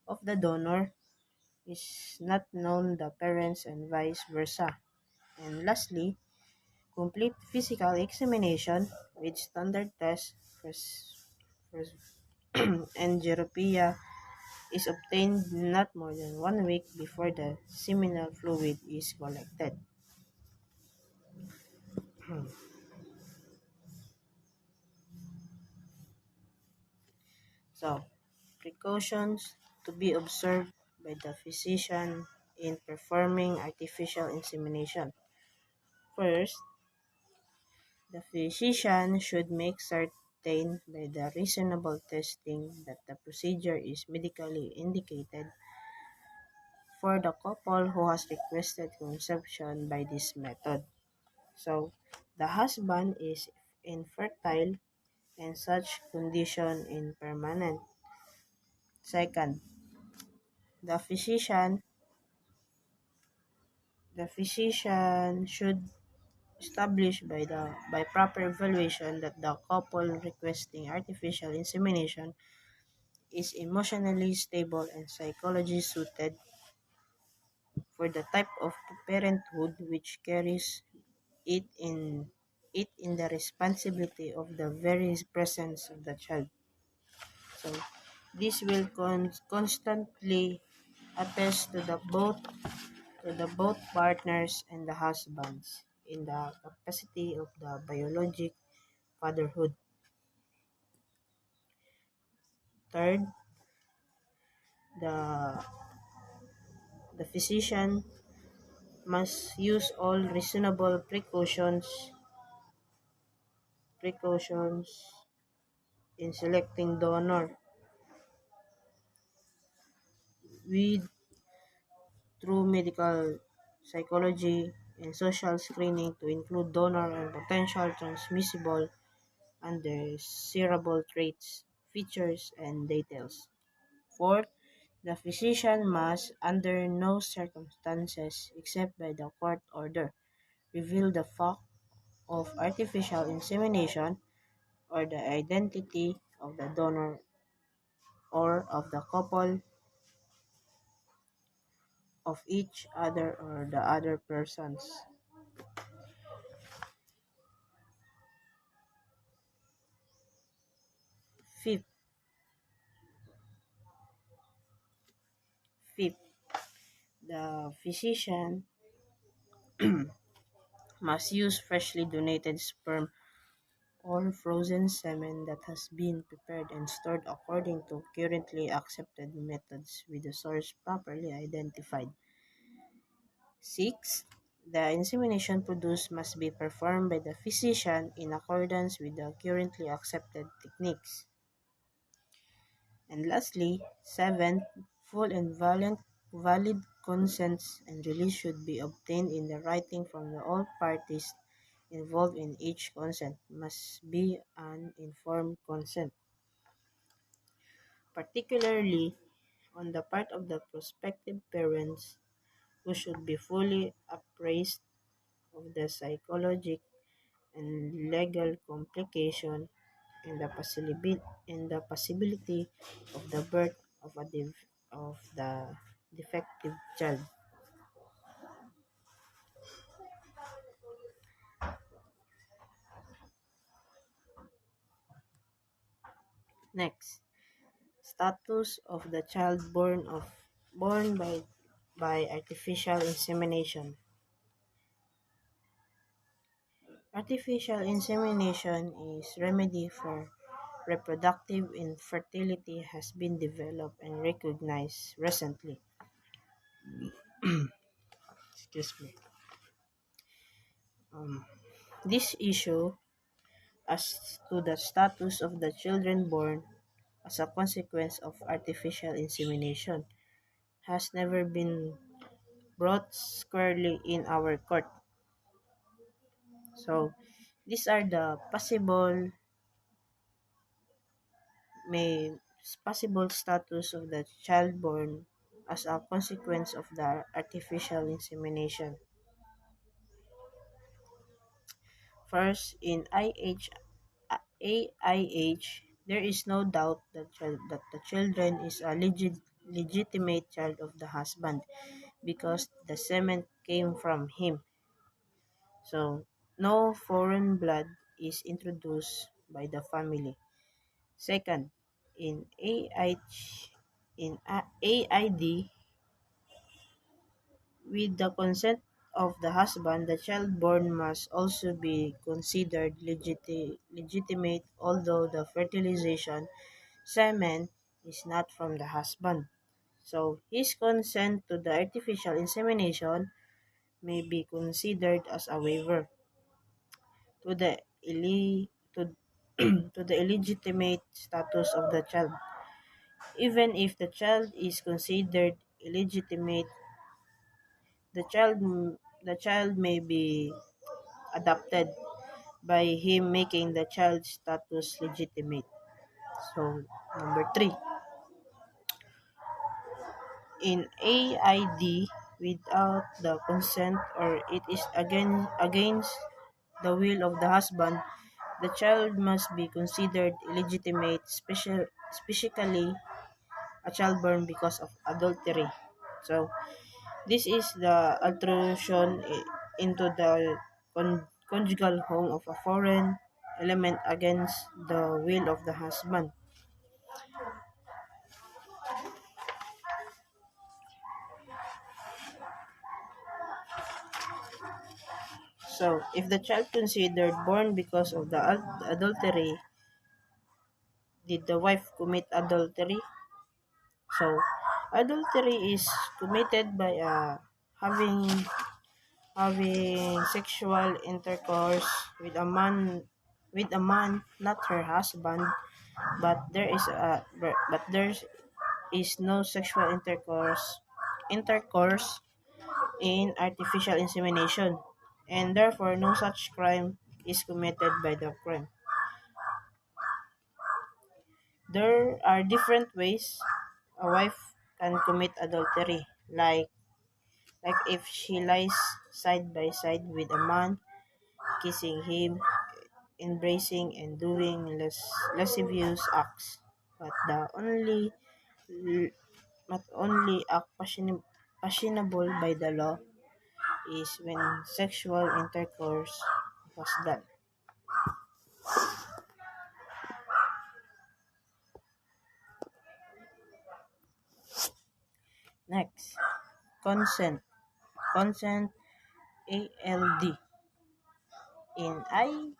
of the donor is not known the parents and vice versa. And lastly, complete physical examination with standard tests for and geropia is obtained not more than 1 week before the seminal fluid is collected. So, precautions to be observed by the physician in performing artificial insemination. First, the physician should make certain by the reasonable testing that the procedure is medically indicated for the couple who has requested conception by this method. So, the husband is infertile and such condition in permanent. Second, the physician the physician should establish by proper evaluation that the couple requesting artificial insemination is emotionally stable and psychologically suited for the type of parenthood which carries it in the responsibility of the very presence of the child. So this will constantly attest to the both partners and the husbands in the capacity of the biologic fatherhood. Third, the the physician must use all reasonable precautions precautions in selecting donor with through medical psychology and social screening to include donor and potential transmissible undesirable traits, features, and details. Fourth, the physician must, under no circumstances except by the court order, reveal the fact of artificial insemination or the identity of the donor or of the couple of each other or the other persons. Fifth, fifth, the physician must use freshly donated sperm or frozen semen that has been prepared and stored according to currently accepted methods with the source properly identified. 6. The insemination produced must be performed by the physician in accordance with the currently accepted techniques. And lastly, 7. Full and valid consents and release should be obtained in the writing from all parties involved in each consent must be an informed consent, particularly on the part of the prospective parents who should be fully appraised of the psychological and legal complication and the possibility of the birth of of the defective child. Next, status of the child born by artificial insemination. Artificial insemination is remedy for reproductive infertility has been developed and recognized recently. Excuse me. This issue as to the status of the children born as a consequence of artificial insemination has never been brought squarely in our court. So, these are the may possible status of the child born as a consequence of the artificial insemination. First, in AIH, there is no doubt that the children is a legitimate child of the husband because the semen came from him. So, no foreign blood is introduced by the family. Second, in AID, with the consent of the husband, the child born must also be considered legitimate although the fertilization semen is not from the husband. So, his consent to the artificial insemination may be considered as a waiver to the to, to the illegitimate status of the child. Even if the child is considered illegitimate, the child the child may be adopted by him making the child's status legitimate. So, number 3, in AID, without the consent or it is against the will of the husband, the child must be considered illegitimate, specifically a child born because of adultery. So, this is the altrusion into the conjugal home of a foreign element against the will of the husband. So, if the child considered born because of the adultery, did the wife commit adultery? So, adultery is committed by having sexual intercourse with a man with a man, not her husband, but there is no sexual intercourse in artificial insemination, and therefore no such crime is committed by the crime. There are different ways a wife can commit adultery, like if she lies side by side with a man, kissing him, embracing, and doing lascivious acts. But the only not only act fashionable by the law is when sexual intercourse was done. Next, consent. Consent ALD. In I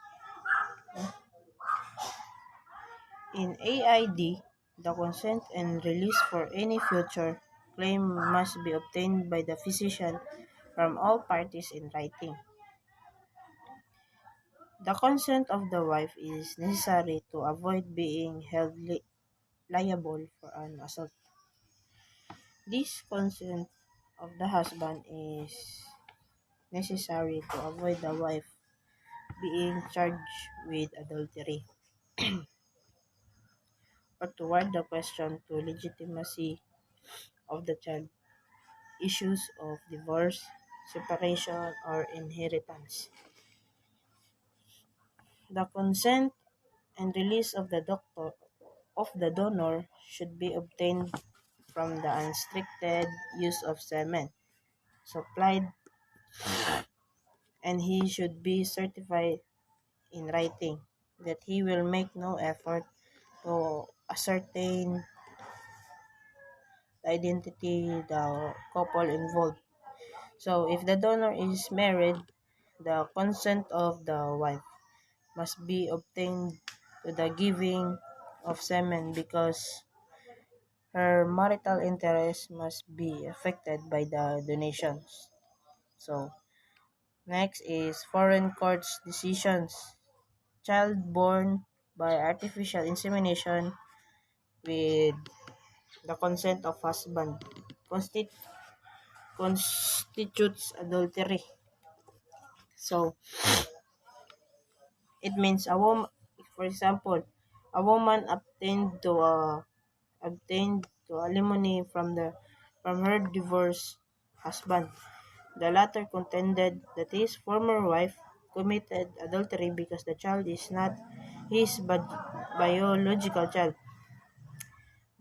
in AID, the consent and release for any future claim must be obtained by the physician from all parties in writing. The consent of the wife is necessary to avoid being held liable for an assault. This consent of the husband is necessary to avoid the wife being charged with adultery, or to ward the question to legitimacy of the child, issues of divorce, separation, or inheritance. The consent and release of the donor should be obtained from the unrestricted use of semen supplied, and he should be certified in writing that he will make no effort to ascertain the identity of the couple involved. So if the donor is married, the consent of the wife must be obtained to the giving of semen because her marital interest must be affected by the donations. So next is foreign courts decisions. Child born by artificial insemination with the consent of husband constitutes adultery. So it means a woman, for example, a woman obtained to alimony from her divorced husband. The latter contended that his former wife committed adultery because the child is not his biological child.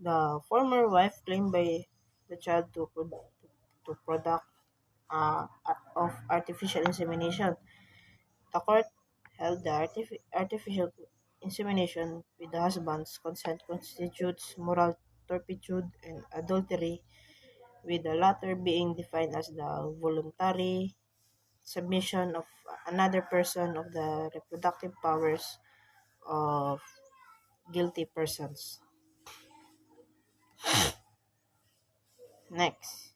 The former wife claimed by the child to product of artificial insemination. The court held the artificial insemination with the husband's consent constitutes moral turpitude and adultery, with the latter being defined as the voluntary submission of another person of the reproductive powers of guilty persons. Next,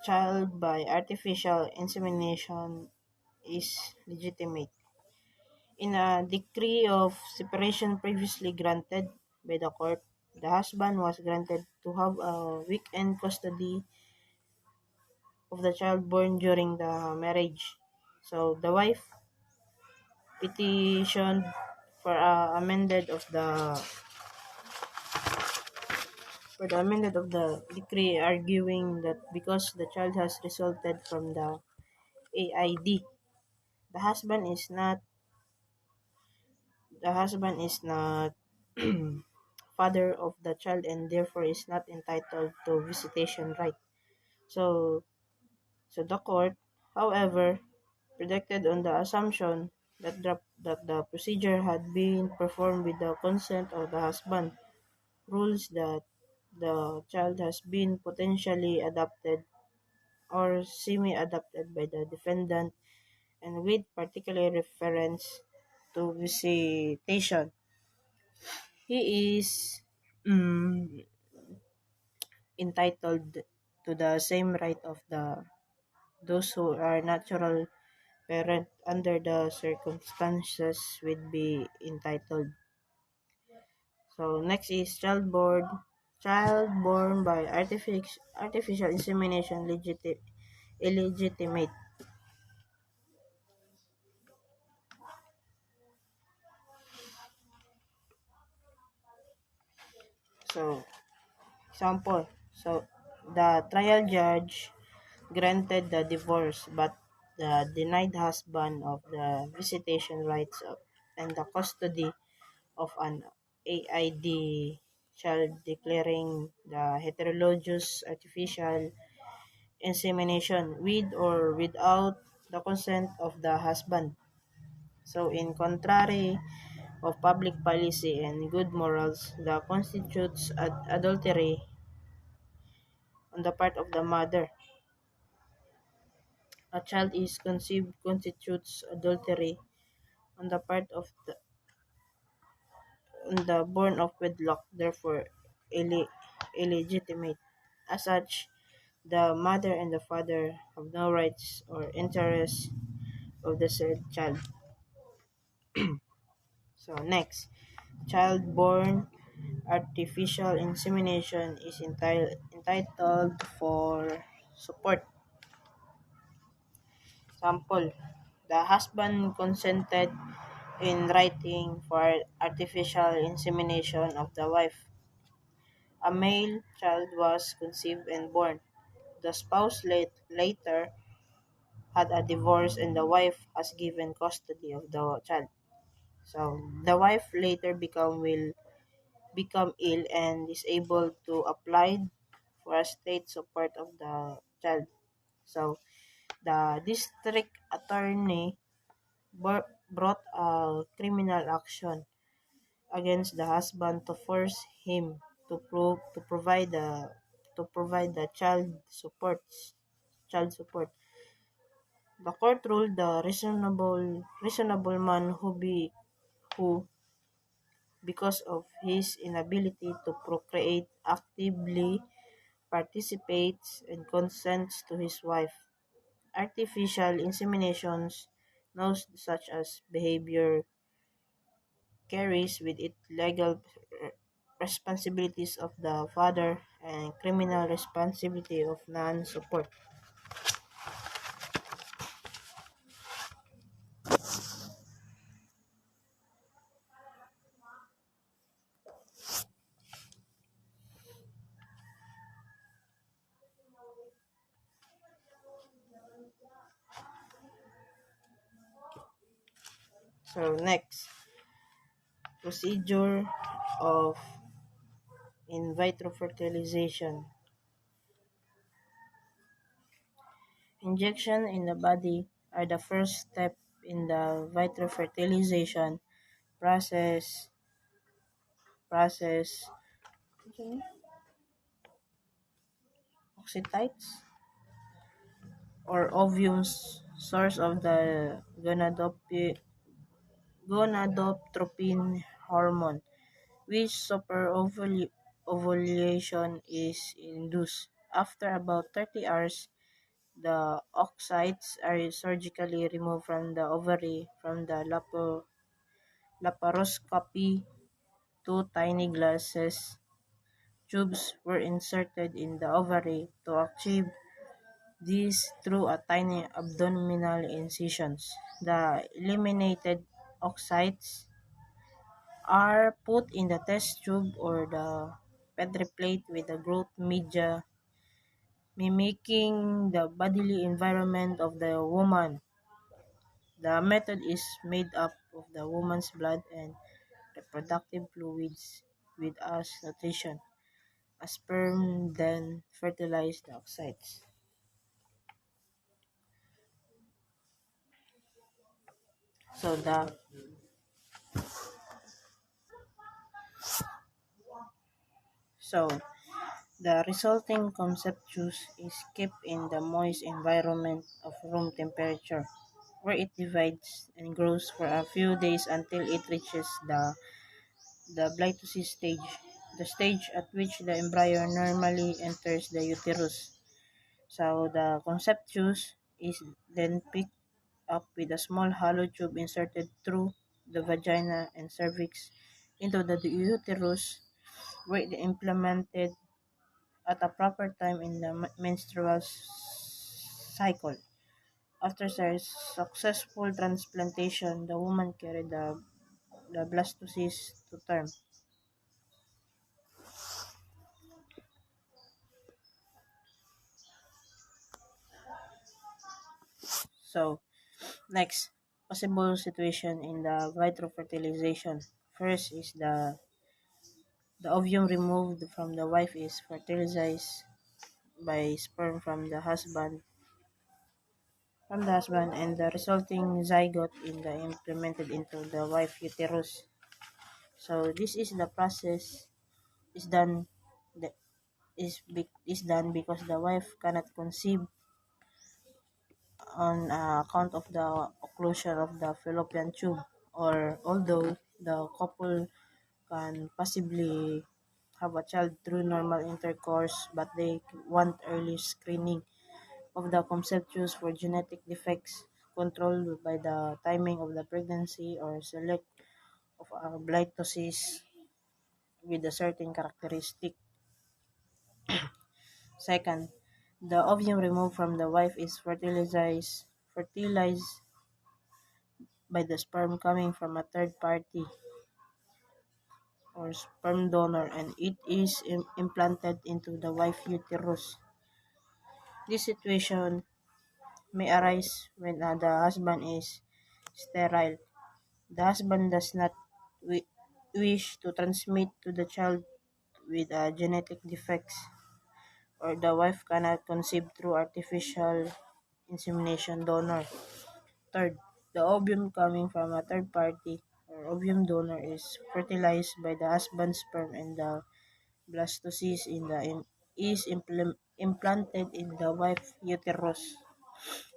child by artificial insemination is legitimate. In a decree of separation previously granted by the court, the husband was granted to have a weekend custody of the child born during the marriage. So the wife petitioned for amended of the decree, arguing that because the child has resulted from the AID, the husband is not the husband is not father of the child and therefore is not entitled to visitation right. So the court, however, predicted on the assumption that the procedure had been performed with the consent of the husband, rules that the child has been potentially adopted or semi-adopted by the defendant, and with particular reference to visitation, he is entitled to the same right of those who are natural parent under the circumstances would be entitled. So next is child born by artificial insemination illegitimate. So example, so the trial judge granted the divorce but the denied husband of the visitation rights and the custody of an AID child, declaring the heterologous artificial insemination with or without the consent of the husband. So in contrary of public policy and good morals, the constitutes adultery on the part of the mother. A child is conceived constitutes adultery on the part of the born of wedlock, therefore illegitimate. As such, the mother and the father have no rights or interests of the said child. So next, child born artificial insemination is entitled for support. Example, the husband consented in writing for artificial insemination of the wife. A male child was conceived and born. The spouse later had a divorce and the wife has given custody of the child. So the wife later become ill and is able to apply for a state support of the child. So the district attorney brought a criminal action against the husband to force him to provide the child support. The court ruled the reasonable man who because of his inability to procreate actively participates and consents to his wife. Artificial inseminations, no such as behavior, carries with it legal responsibilities of the father and criminal responsibility of non-support. So next, procedure of in vitro fertilization. Injection in the body are the first step in the vitro fertilization process process oxytites or ovums, source of the gonadotropin hormone, which ovulation is induced. After about 30 hours, the oocytes are surgically removed from the ovary from the laparoscopy. Two tiny glasses tubes were inserted in the ovary to achieve this through a tiny abdominal incisions. The eliminated oocytes are put in the test tube or the Petri plate with the growth media mimicking the bodily environment of the woman. The method is made up of the woman's blood and reproductive fluids with as nutrition. A sperm then fertilize the oocytes. So so the resulting conceptus is kept in the moist environment of room temperature, where it divides and grows for a few days until it reaches the blitosis stage, the stage at which the embryo normally enters the uterus. So the conceptus is then picked up with a small hollow tube inserted through the vagina and cervix into the uterus, where it implemented at a proper time in the menstrual cycle. After successful transplantation, the woman carried the blastocyst to term. So, next, possible situation in the vitro fertilization. First is the ovum removed from the wife is fertilized by sperm from the husband and the resulting zygote in the implemented into the wife uterus. So this is the process is done the, is done because the wife cannot conceive on account of the occlusion of the fallopian tube, or although the couple can possibly have a child through normal intercourse, but they want early screening of the conceptus for genetic defects controlled by the timing of the pregnancy or select of a blastocyst with a certain characteristic. Second, the ovum removed from the wife is fertilized by the sperm coming from a third party or sperm donor, and it is implanted into the wife uterus. This situation may arise when the husband is sterile. The husband does not wish to transmit to the child with genetic defects, or the wife cannot conceive through artificial insemination donor. Third, the ovum coming from a third party or ovum donor is fertilized by the husband's sperm, and the blastocyst is implanted in the wife uterus.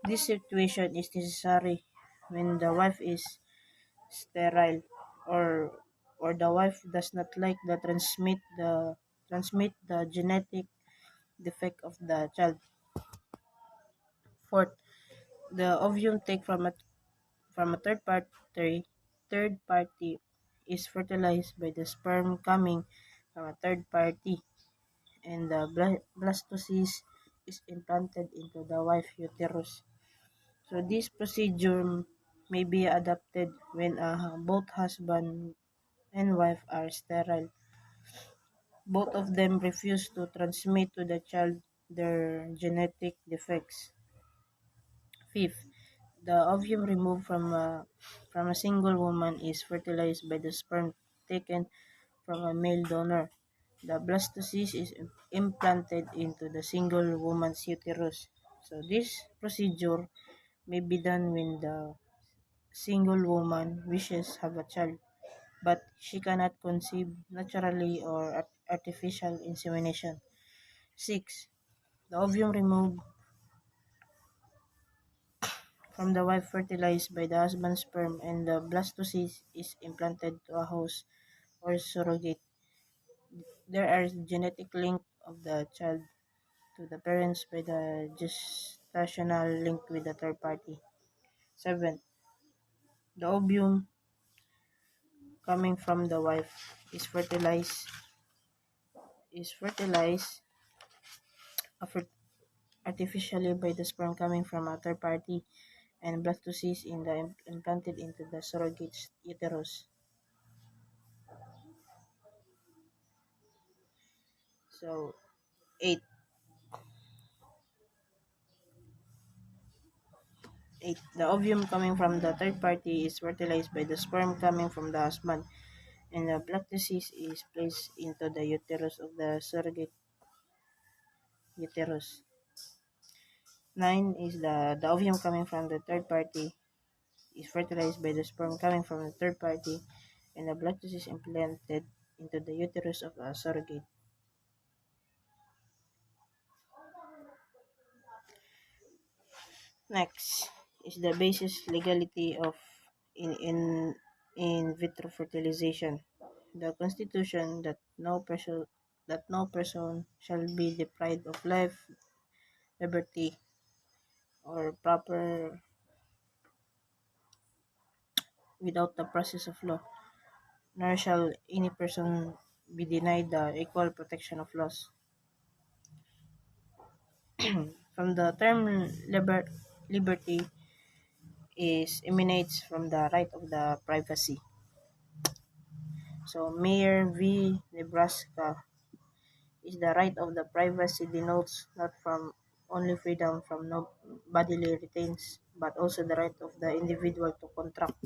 This situation is necessary when the wife is sterile, or the wife does not like the transmit the genetic defect of the child. Fourth, the ovum take from a third party is fertilized by the sperm coming from a third party, and the blastocyst is implanted into the wife uterus. So this procedure may be adopted when both husband and wife are sterile. Both of them refuse to transmit to the child their genetic defects. Fifth, the ovum removed from a single woman is fertilized by the sperm taken from a male donor. The blastocyst is implanted into the single woman's uterus. So this procedure may be done when the single woman wishes have a child, but she cannot conceive naturally or artificial insemination. 6. The ovum removed from the wife fertilized by the husband's sperm, and the blastocyst is implanted to a host or surrogate. There are genetic link of the child to the parents by the gestational link with the third party. 7. The ovum coming from the wife is fertilized artificially by the sperm coming from a third party, and blastocyst in the implanted into the surrogate's uterus. So 8. 8. The ovum coming from the third party is fertilized by the sperm coming from the husband, and the blastocyst is placed into the uterus of the surrogate uterus. 9 is the ovum coming from the third party is fertilized by the sperm coming from the third party, and the blastocyst is implanted into the uterus of a surrogate. Next is the basis legality of in vitro fertilization. The Constitution that no person shall be deprived of life, liberty, or without the process of law, nor shall any person be denied the equal protection of laws. From the term liberty is emanates from the right of the privacy. So Mayor v. Nebraska is the right of the privacy denotes not from only freedom from no bodily retains, but also the right of the individual to contract.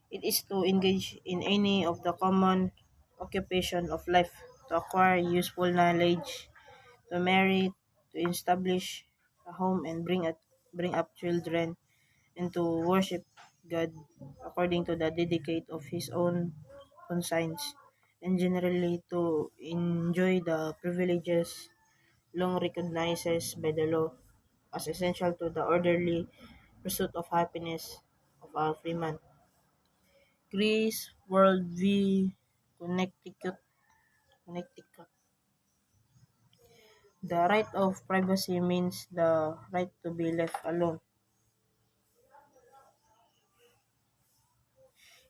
It is to engage in any of the common occupation of life, to acquire useful knowledge, to marry, to establish a home and bring up children, and to worship God according to the dedicate of his own conscience, and generally to enjoy the privileges long recognized by the law as essential to the orderly pursuit of happiness of a free man. Greece World v. Connecticut. Connecticut. The right of privacy means the right to be left alone.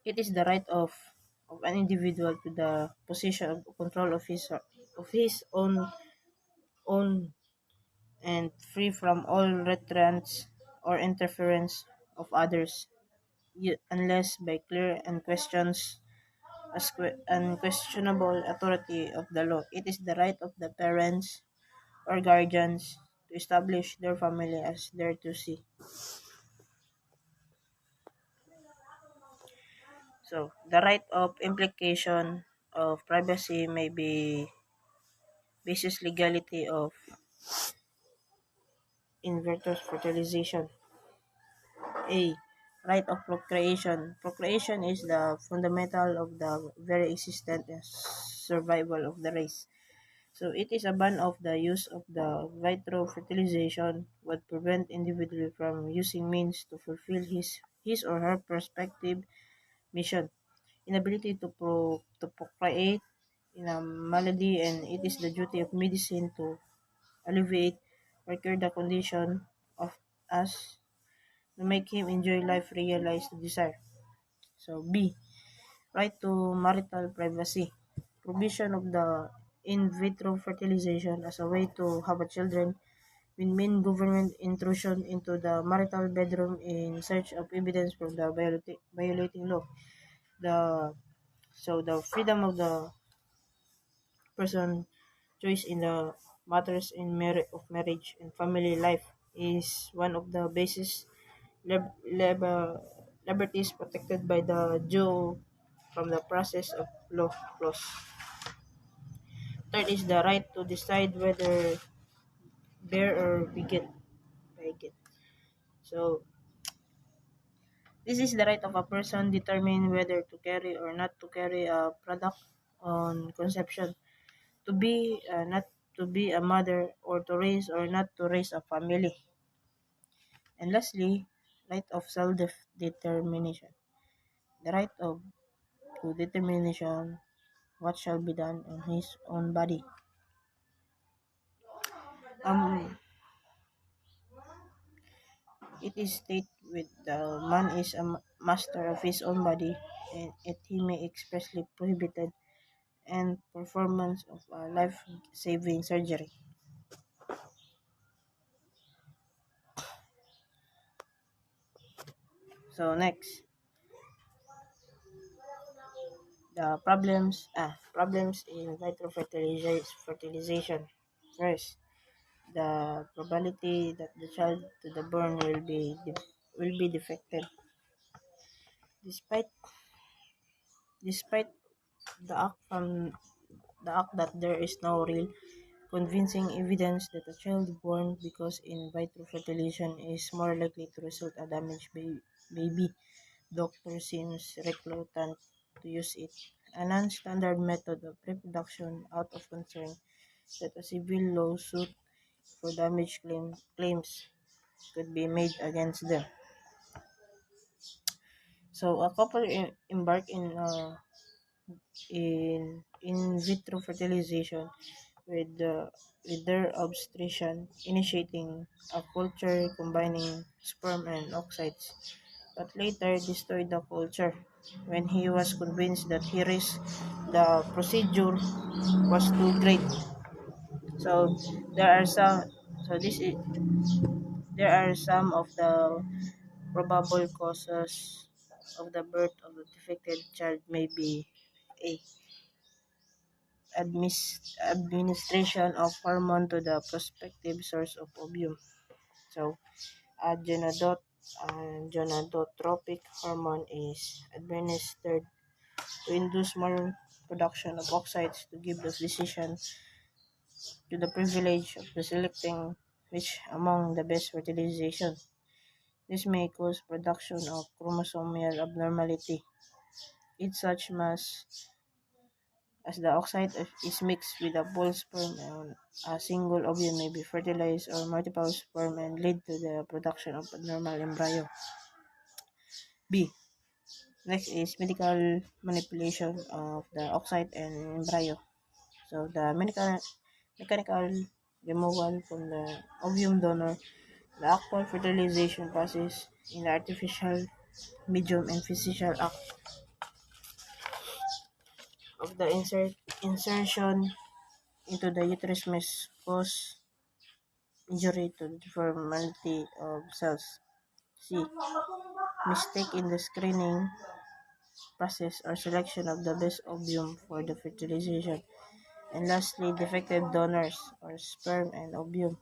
It is the right of an individual to the possession of control of his own and free from all restraints or interference of others, unless by clear and unquestionable authority of the law. It is the right of the parents or guardians to establish their family as their to see. So the right of implication of privacy may be basis legality of in vitro fertilization. A. Right of procreation. Procreation is the fundamental of the very existence and survival of the race. So it is a ban of the use of the vitro fertilization would prevent individual from using means to fulfill his or her prospective mission. Inability to procreate in a malady, and it is the duty of medicine to alleviate or cure the condition of us to make him enjoy life, realize the desire. So B. Right to marital privacy. Provision of the in vitro fertilization as a way to have a children will mean government intrusion into the marital bedroom in search of evidence from the violating law. The the freedom of the person choice in the matters in of marriage and family life is one of the basis liberties protected by the Jew from the process of law clause. Third is the right to decide whether bear or beget. So this is the right of a person determine whether to carry or not to carry a product on conception, to be not to be a mother, or to raise or not to raise a family. And lastly, right of self-determination. The right of to determination what shall be done on his own body. Um, it is stated with the man is a master of his own body, and it he may expressly prohibited and performance of a life-saving surgery. So next, the problems in vitro fertilization. First, the probability that the child to the born will be defective, despite despite the act from the act that there is no real convincing evidence that a child born because in vitro fertilization is more likely to result a damaged baby. Doctor seems reluctant to use it, a non-standard method of reproduction, out of concern that a civil lawsuit for damage claims could be made against them. So a couple embark in vitro fertilization with with their obstetrician initiating a culture combining sperm and oocytes but later destroyed the culture when he was convinced that the procedure was too great. So there are some so this is there are some of the probable causes of the birth of the defected child may be a administration of hormone to the prospective source of ovum. So a gonadotropic hormone is administered to induce more production of oocytes to give the physician to the privilege of the selecting which among the best fertilization. This may cause production of chromosomal abnormality. It such as the oocyte is mixed with a full sperm and a single ovum may be fertilized or multiple sperm and lead to the production of abnormal embryo. B. Next is medical manipulation of the oocyte and embryo. So the mechanical removal from the ovum donor, the actual fertilization process in the artificial medium and physical act of the insertion into the uterus may cause injury to the deformity of cells. C. Mistake in the screening process or selection of the best ovum for the fertilization. And lastly, defective donors or sperm and ovum.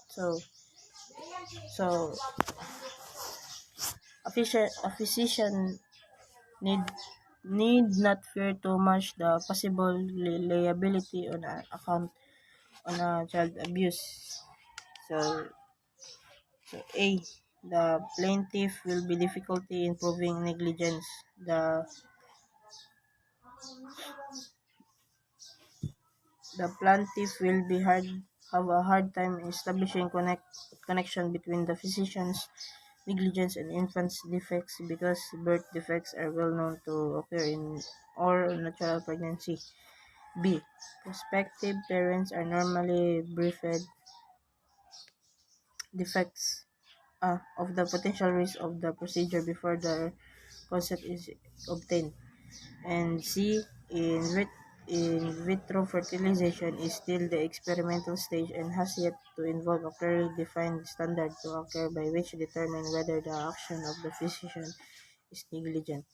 So, so a physician need need not fear too much the possible liability on a account on a child abuse. So, A. The plaintiff will be difficulty in proving negligence. The plaintiff will have a hard time establishing connection between the physician's negligence and infant's defects because birth defects are well known to occur in or natural pregnancy. B. Prospective parents are normally briefed defects of the potential risk of the procedure before the consent is obtained. And C. In vitro fertilization is still the experimental stage and has yet to involve a clearly defined standard to occur by which determine whether the action of the physician is negligent.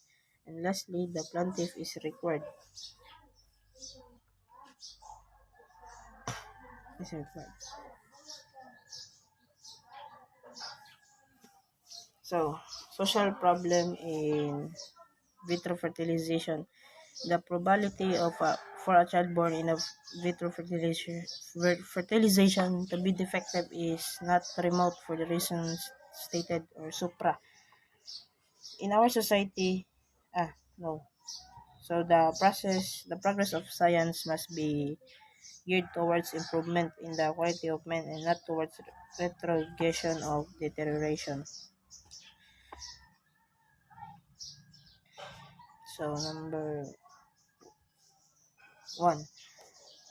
And lastly, the plaintiff is required. So, social problem in vitro fertilization. The probability for a child born in a vitro fertilization to be defective is not remote for the reasons stated or supra. In our society, no. So the progress of science must be geared towards improvement in the quality of men and not towards retrogression of deterioration. So number 1.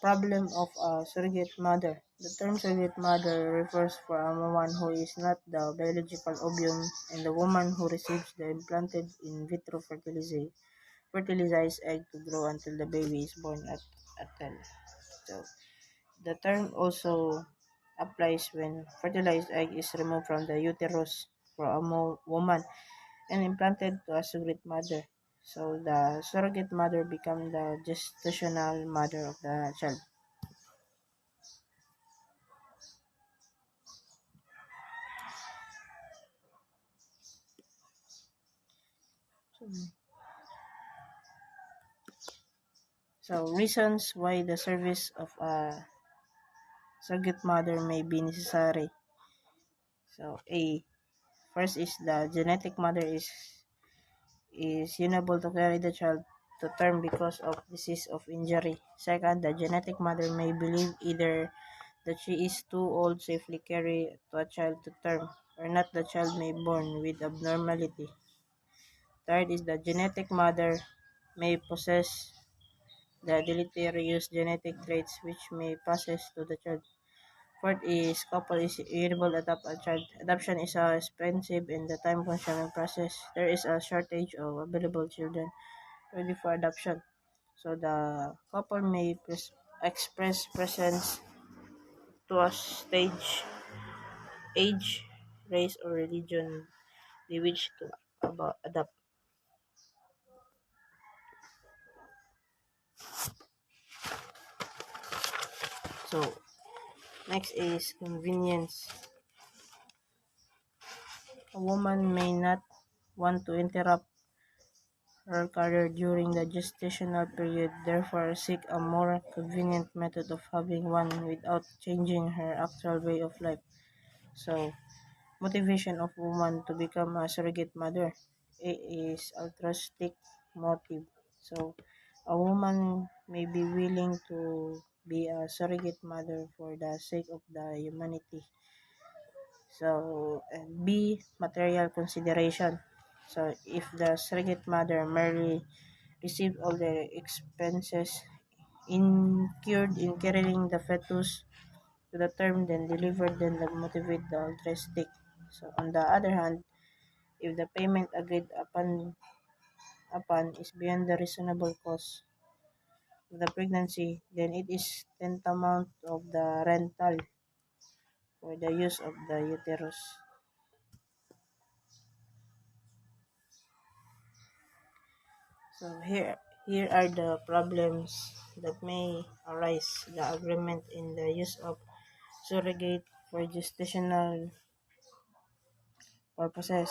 Problem of a surrogate mother. The term surrogate mother refers for a woman who is not the biological ovum and the woman who receives the implanted in vitro fertilized egg to grow until the baby is born at term. So the term also applies when fertilized egg is removed from the uterus for a woman and implanted to a surrogate mother. So the surrogate mother becomes the gestational mother of the child. So reasons why the service of a surrogate mother may be necessary. So A. First is the genetic mother is unable to carry the child to term because of disease of injury. Second, the genetic mother may believe either that she is too old safely carry to a child to term or not the child may born with abnormality. Third is the genetic mother may possess the deleterious genetic traits which may passes to the child. Fourth is couple is able to adopt a child. Adoption is a expensive and the time-consuming process. There is a shortage of available children ready for adoption. So the couple may express preference to a stage, age, race, or religion they wish to adopt. So next is convenience. A woman may not want to interrupt her career during the gestational period, therefore seek a more convenient method of having one without changing her actual way of life. So, motivation of woman to become a surrogate mother. A is altruistic motive. So, a woman may be willing to be a surrogate mother for the sake of the humanity. So, and B, material consideration. So, if the surrogate mother merely received all the expenses incurred in carrying the fetus to the term, then delivered, then the motivate the altruistic. So, on the other hand, if the payment agreed upon is beyond the reasonable cost of the pregnancy, then it is tantamount of the rental for the use of the uterus. So here are the problems that may arise the agreement in the use of surrogate for gestational purposes.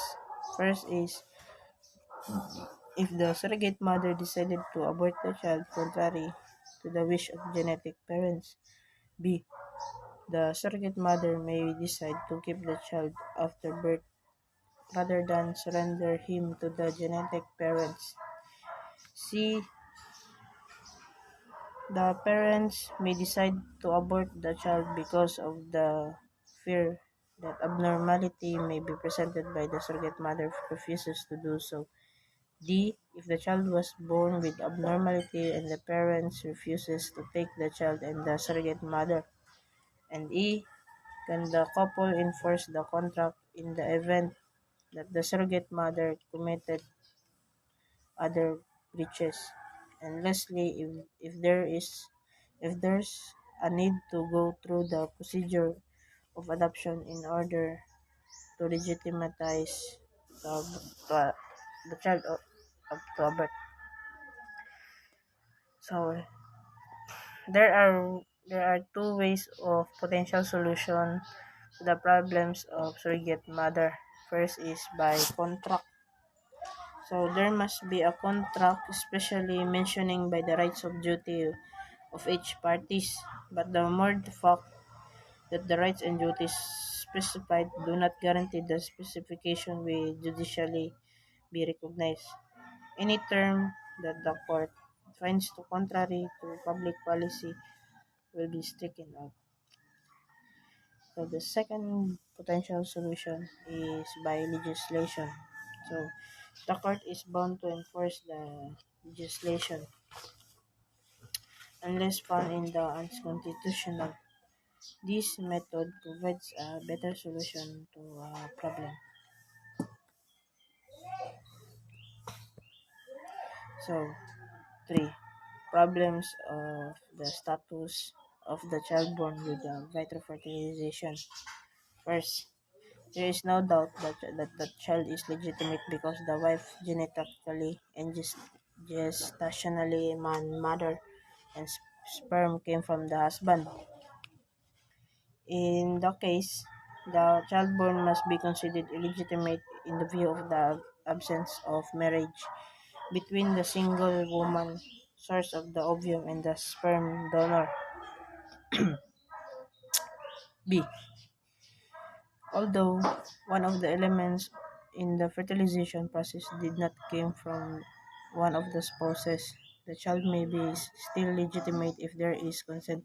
First is if the surrogate mother decided to abort the child contrary to the wish of genetic parents. B. The surrogate mother may decide to keep the child after birth rather than surrender him to the genetic parents. C. The parents may decide to abort the child because of the fear that abnormality may be presented by the surrogate mother who refuses to do so. D. If the child was born with abnormality and the parents refuses to take the child and the surrogate mother. And E. Can the couple enforce the contract in the event that the surrogate mother committed other breaches? And lastly, if there's a need to go through the procedure of adoption in order to legitimize the, the, the child up to a birth. So there are two ways of potential solution to the problems of surrogate mother. First is by contract. So there must be a contract, especially mentioning by the rights of duty of each parties. But the more the fact that the rights and duties specified do not guarantee the specification will judicially be recognized. Any term that the court finds to contrary to public policy will be stricken out. So the second potential solution is by legislation. So the court is bound to enforce the legislation unless found in the unconstitutional. This method provides a better solution to a problem. So 3. Problems of the status of the child born with vitro fertilization. First, there is no doubt that the child is legitimate because the wife genetically and gestationally mother and sperm came from the husband. In the case, the child born must be considered illegitimate in the view of the absence of marriage between the single woman source of the ovum and the sperm donor. B. Although one of the elements in the fertilization process did not come from one of the spouses, the child may be still legitimate if there is consent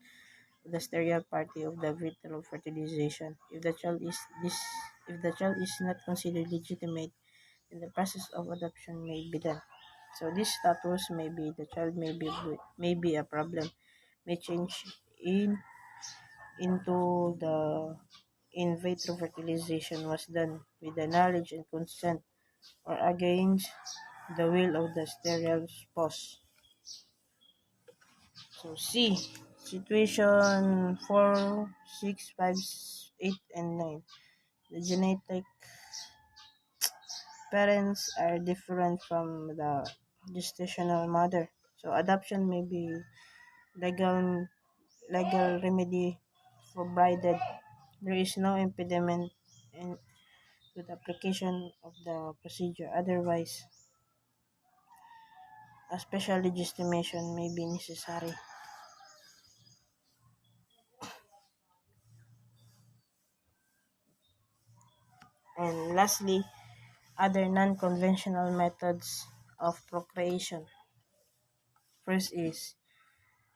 of the stereo party of the vitro fertilization. If the child is not considered legitimate, then the process of adoption may be done. So this status may be the child may be a problem, may change in into the in vitro fertilization was done with the knowledge and consent or against the will of the sterile spouse. So C. Situation 4, 6, 5, 8, and 9. The genetic parents are different from the gestational mother. So adoption may be legal legal remedy provided there is no impediment in, to the application of the procedure. Otherwise, a special legislation may be necessary. And lastly, other non-conventional methods of procreation. First is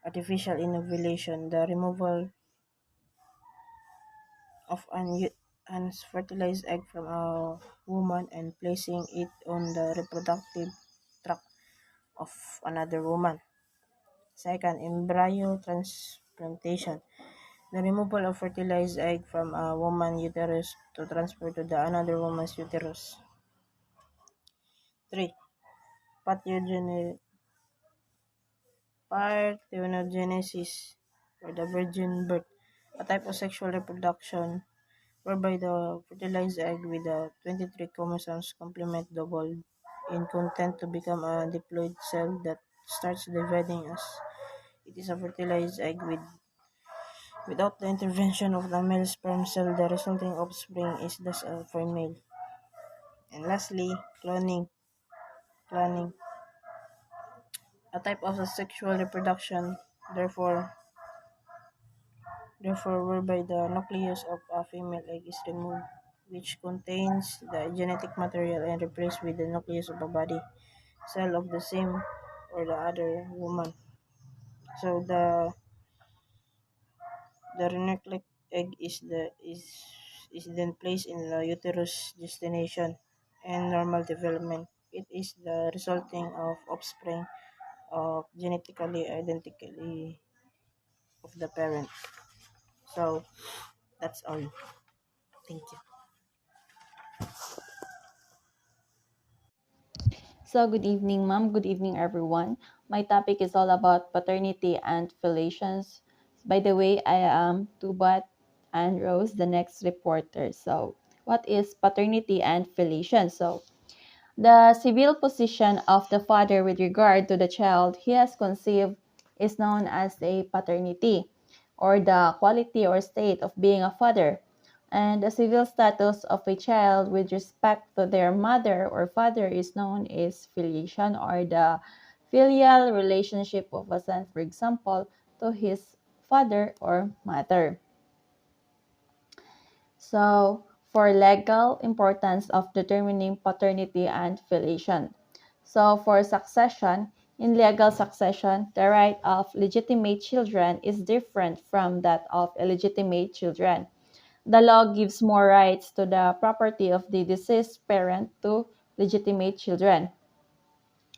artificial innovation, the removal of an unfertilized egg from a woman and placing it on the reproductive tract of another woman. Second, embryo transplantation, the removal of fertilized egg from a woman's uterus to transfer to the another woman's uterus. 3. Parthenogenesis, or the virgin birth, a type of sexual reproduction whereby the fertilized egg with the 23 chromosomes complement double in content to become a diploid cell that starts dividing as it is a fertilized egg without the intervention of the male sperm cell. The resulting offspring is thus a female. And lastly, cloning, a type of sexual reproduction, therefore whereby the nucleus of a female egg is removed, which contains the genetic material, and replaced with the nucleus of a body cell of the same or the other woman. So the renucleate egg is then placed in the uterus gestation and normal development. It is the resulting of offspring of genetically identically of the parent. So that's all. Thank you. So, good evening, ma'am. Good evening, everyone. My topic is all about paternity and relations. By the way, I am Tubat and Rose, the next reporter. So, what is paternity and relation? So, the civil position of the father with regard to the child he has conceived is known as a paternity, or the quality or state of being a father. And the civil status of a child with respect to their mother or father is known as filiation, or the filial relationship of a son, for example, to his father or mother. So, for legal importance of determining paternity and filiation. So, for succession, in legal succession, the right of legitimate children is different from that of illegitimate children. The law gives more rights to the property of the deceased parent to legitimate children.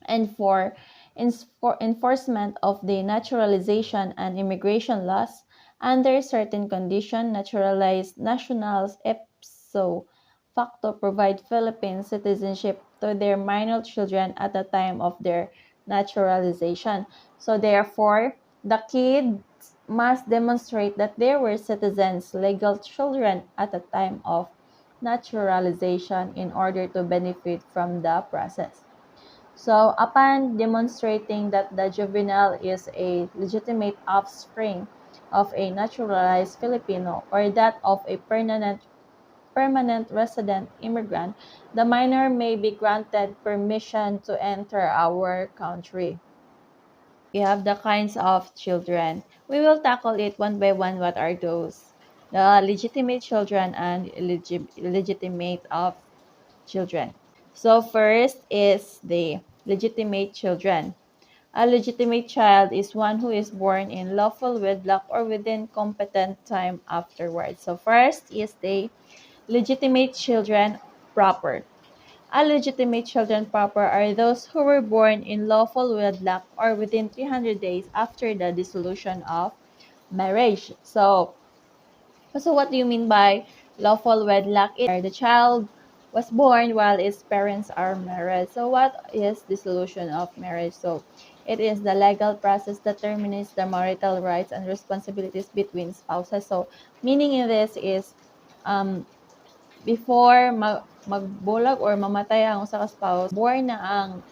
And for enforcement of the naturalization and immigration laws, under certain conditions, naturalized nationals ipso facto provide Philippine citizenship to their minor children at the time of their naturalization. So therefore, the kids must demonstrate that they were citizens, legal children at the time of naturalization in order to benefit from the process. So, upon demonstrating that the juvenile is a legitimate offspring of a naturalized Filipino or that of a permanent resident immigrant, the minor may be granted permission to enter our country. We have the kinds of children. We will tackle it one by one. What are those? The legitimate children and illegitimate of children. So first is the legitimate children. A legitimate child is one who is born in lawful wedlock or within competent time afterwards. So first is the legitimate children proper. Illegitimate children proper are those who were born in lawful wedlock or within 300 days after the dissolution of marriage. So So what do you mean by lawful wedlock? The child was born while its parents are married. So what is dissolution of marriage? So it is the legal process that terminates the marital rights and responsibilities between spouses. So meaning in this is before magbulag or mamatay ang usa ka spouse, born na ang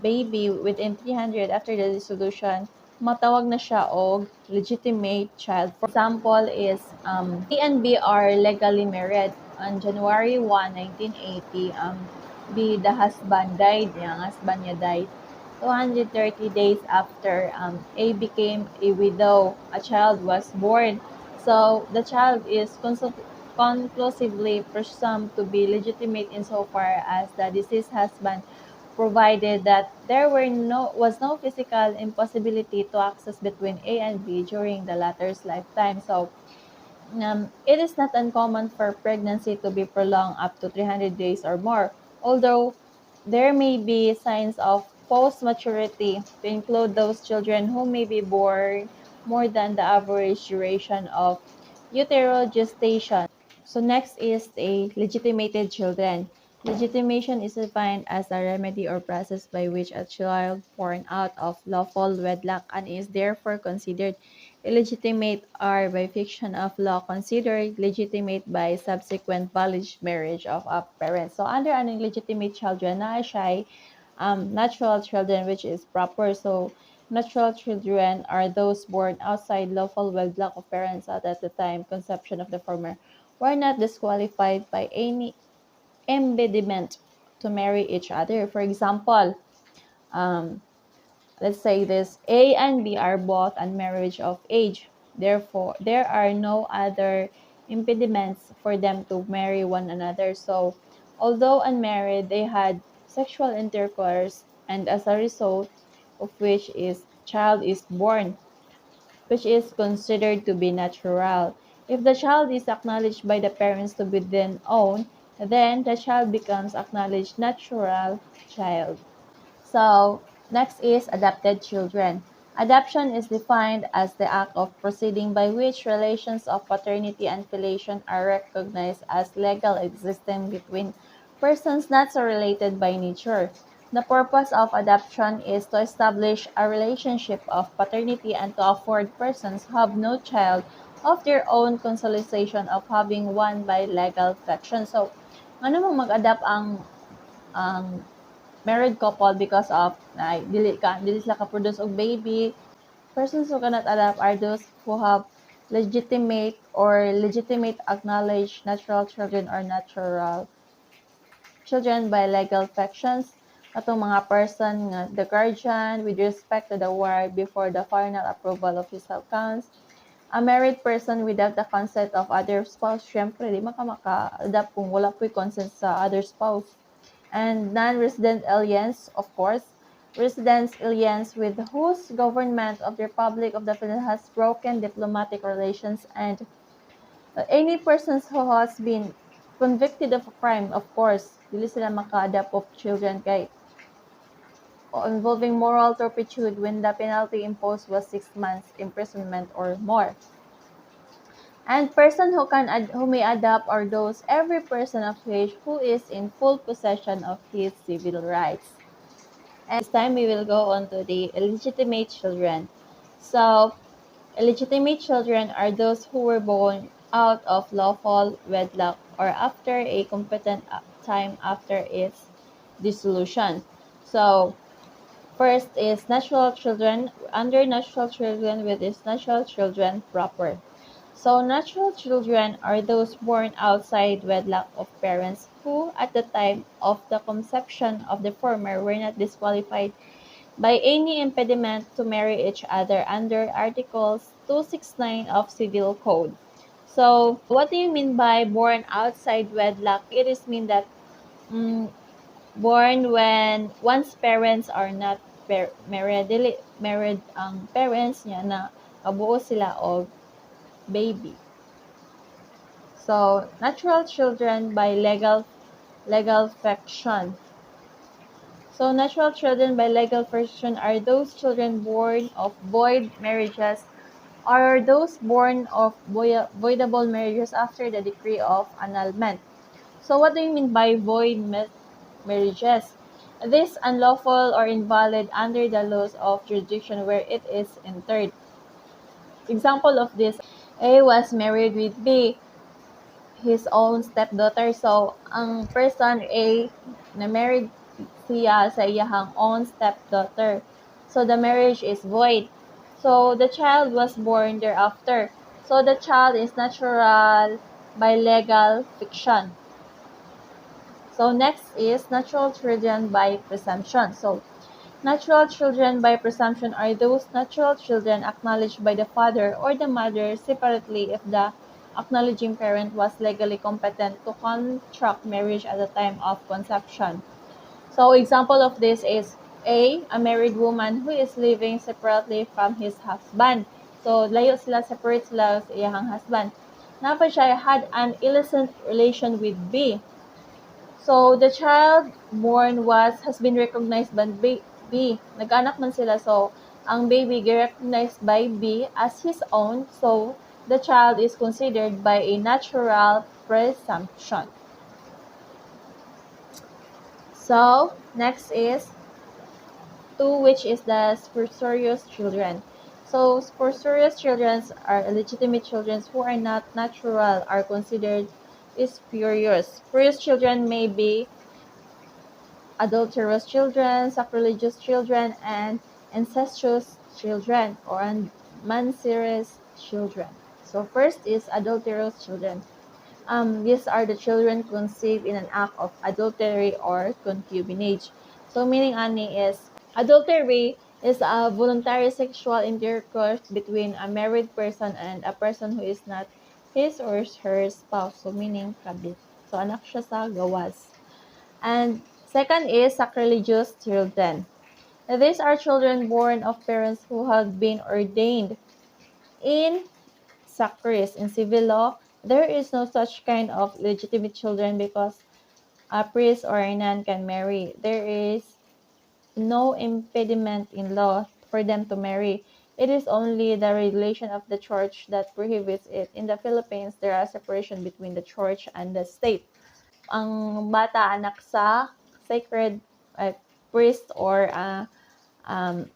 baby within 300 after the dissolution, matawag na siya og legitimate child. For example is A and B are legally married on January 1, 1980. B, the husband died, yung husband niya died. 230 days after A became a widow, a child was born. So the child is conclusively presumed to be legitimate insofar as the deceased husband, provided that there was no physical impossibility to access between A and B during the latter's lifetime. So it is not uncommon for pregnancy to be prolonged up to 300 days or more, although there may be signs of post-maturity to include those children who may be born more than the average duration of uterogestation. So next is a legitimated children. Legitimation is defined as a remedy or process by which a child born out of lawful wedlock and is therefore considered illegitimate or by fiction of law considered legitimate by subsequent valid marriage of a parent. So under an illegitimate children, na siya natural children which is proper. So natural children are those born outside lawful wedlock of parents at the time conception of the former were not disqualified by any impediment to marry each other. For example, let's say this A and B are both unmarriage of age. Therefore, there are no other impediments for them to marry one another. So, although unmarried, they had sexual intercourse, and as a result of which is child is born, which is considered to be natural. If the child is acknowledged by the parents to be their own, then the child becomes acknowledged natural child. So next is adopted children. Adoption is defined as the act of proceeding by which relations of paternity and filiation are recognized as legal existing between persons not so related by nature. The purpose of adoption is to establish a relationship of paternity and to afford persons who have no child of their own consolation of having one by legal fiction. So, ano mo mag-adapt ang married couple because of dili sila ka produce og baby. Persons who cannot adapt are those who have legitimate acknowledged natural children or natural children by legal fictions. Atong mga person nga the guardian with respect to the ward before the final approval of his accounts. A married person without the consent of other spouse, syempre, di maka-adapt kung wala po'y consent sa other spouse. And non-resident aliens, of course, residents aliens with whose government of the Republic of the Philippines has broken diplomatic relations, and any persons who has been convicted of a crime, of course, dili sila maka-adapt of children kay involving moral turpitude when the penalty imposed was 6 months imprisonment or more. And person who may adopt are those every person of which who is in full possession of his civil rights. And this time we will go on to the illegitimate children. So illegitimate children are those who were born out of lawful wedlock or after a competent time after its dissolution. So first is natural children. Under natural children with is natural children proper. So natural children are those born outside wedlock of parents who at the time of the conception of the former were not disqualified by any impediment to marry each other under Articles 269 of Civil Code. So what do you mean by born outside wedlock? It is mean that born when one's parents are not married ang parents niya na kabuo sila og baby. So, natural children by legal fiction. So, natural children by legal fiction are those children born of void marriages are those born of voidable marriages after the decree of annulment. So what do you mean by void marriages? This unlawful or invalid under the laws of jurisdiction where it is entered. Example of this, A was married with B, his own stepdaughter. So, ang person A, na married siya sa iyahang own stepdaughter. So, the marriage is void. So, the child was born thereafter. So, the child is natural by legal fiction. So, next is natural children by presumption. So, natural children by presumption are those natural children acknowledged by the father or the mother separately if the acknowledging parent was legally competent to contract marriage at the time of conception. So, example of this is A married woman who is living separately from his husband. So, layo sila, separate sila sa iyang husband. Napa siya had an illicit relation with B. So, the child born has been recognized by B. Nag-anak man sila. So, ang baby recognized by B as his own. So, the child is considered by a natural presumption. So, next is 2, which is the spurious children. So, spurious children are illegitimate children who are not natural, are considered spurious. Spurious children may be adulterous children, sacrilegious children, and incestuous children, or manserous children. So first is adulterous children. These are the children conceived in an act of adultery or concubinage. So meaning ani is adultery is a voluntary sexual intercourse between a married person and a person who is not his or her spouse. So meaning kabit. So anak siya sa gawas. And second is sacrilegious children. These are children born of parents who have been ordained in sacris. In civil law, there is no such kind of legitimate children because a priest or a nun can marry. There is no impediment in law for them to marry. It is only the regulation of the church that prohibits it. In the Philippines, there are separation between the church and the state. Ang bata anak sa sacred priest or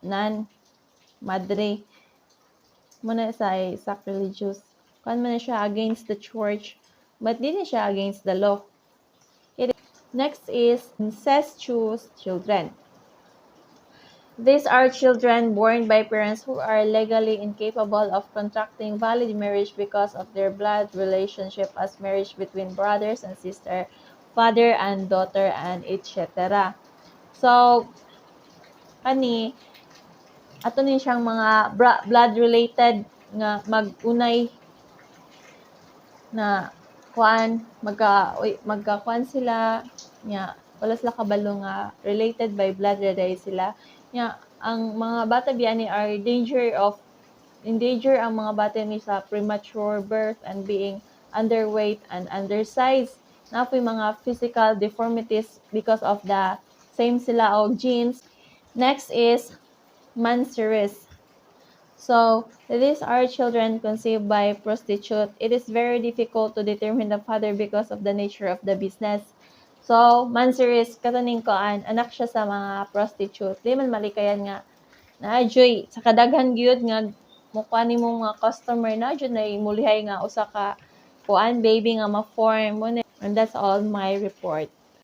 nun, madre, muna sa sacrilegious. Kan man siya against the church, but din siya against the law. Next is incestuous children. These are children born by parents who are legally incapable of contracting valid marriage because of their blood relationship as marriage between brothers and sisters, father and daughter, and etc. So, kani, ato ni siyang mga blood-related nga mag-unay na magka-kuan sila nya wala sila kabalo nga related by blood related sila nya ang mga bata biyani are in danger ang mga bata ni sa premature birth and being underweight and undersized na po mga physical deformities because of the same sila og genes. Next is manserous. So, these are children conceived by prostitute. It is very difficult to determine the father because of the nature of the business. So, manserous, kataning ko, anak siya sa mga prostitute. Di man malikayan nga, na-joy, sa kadaghan gyud nga, mukha ni mo mga customer na, dyan na imulihay nga, usa ka, kuan, baby nga ma-form. And that's all my report.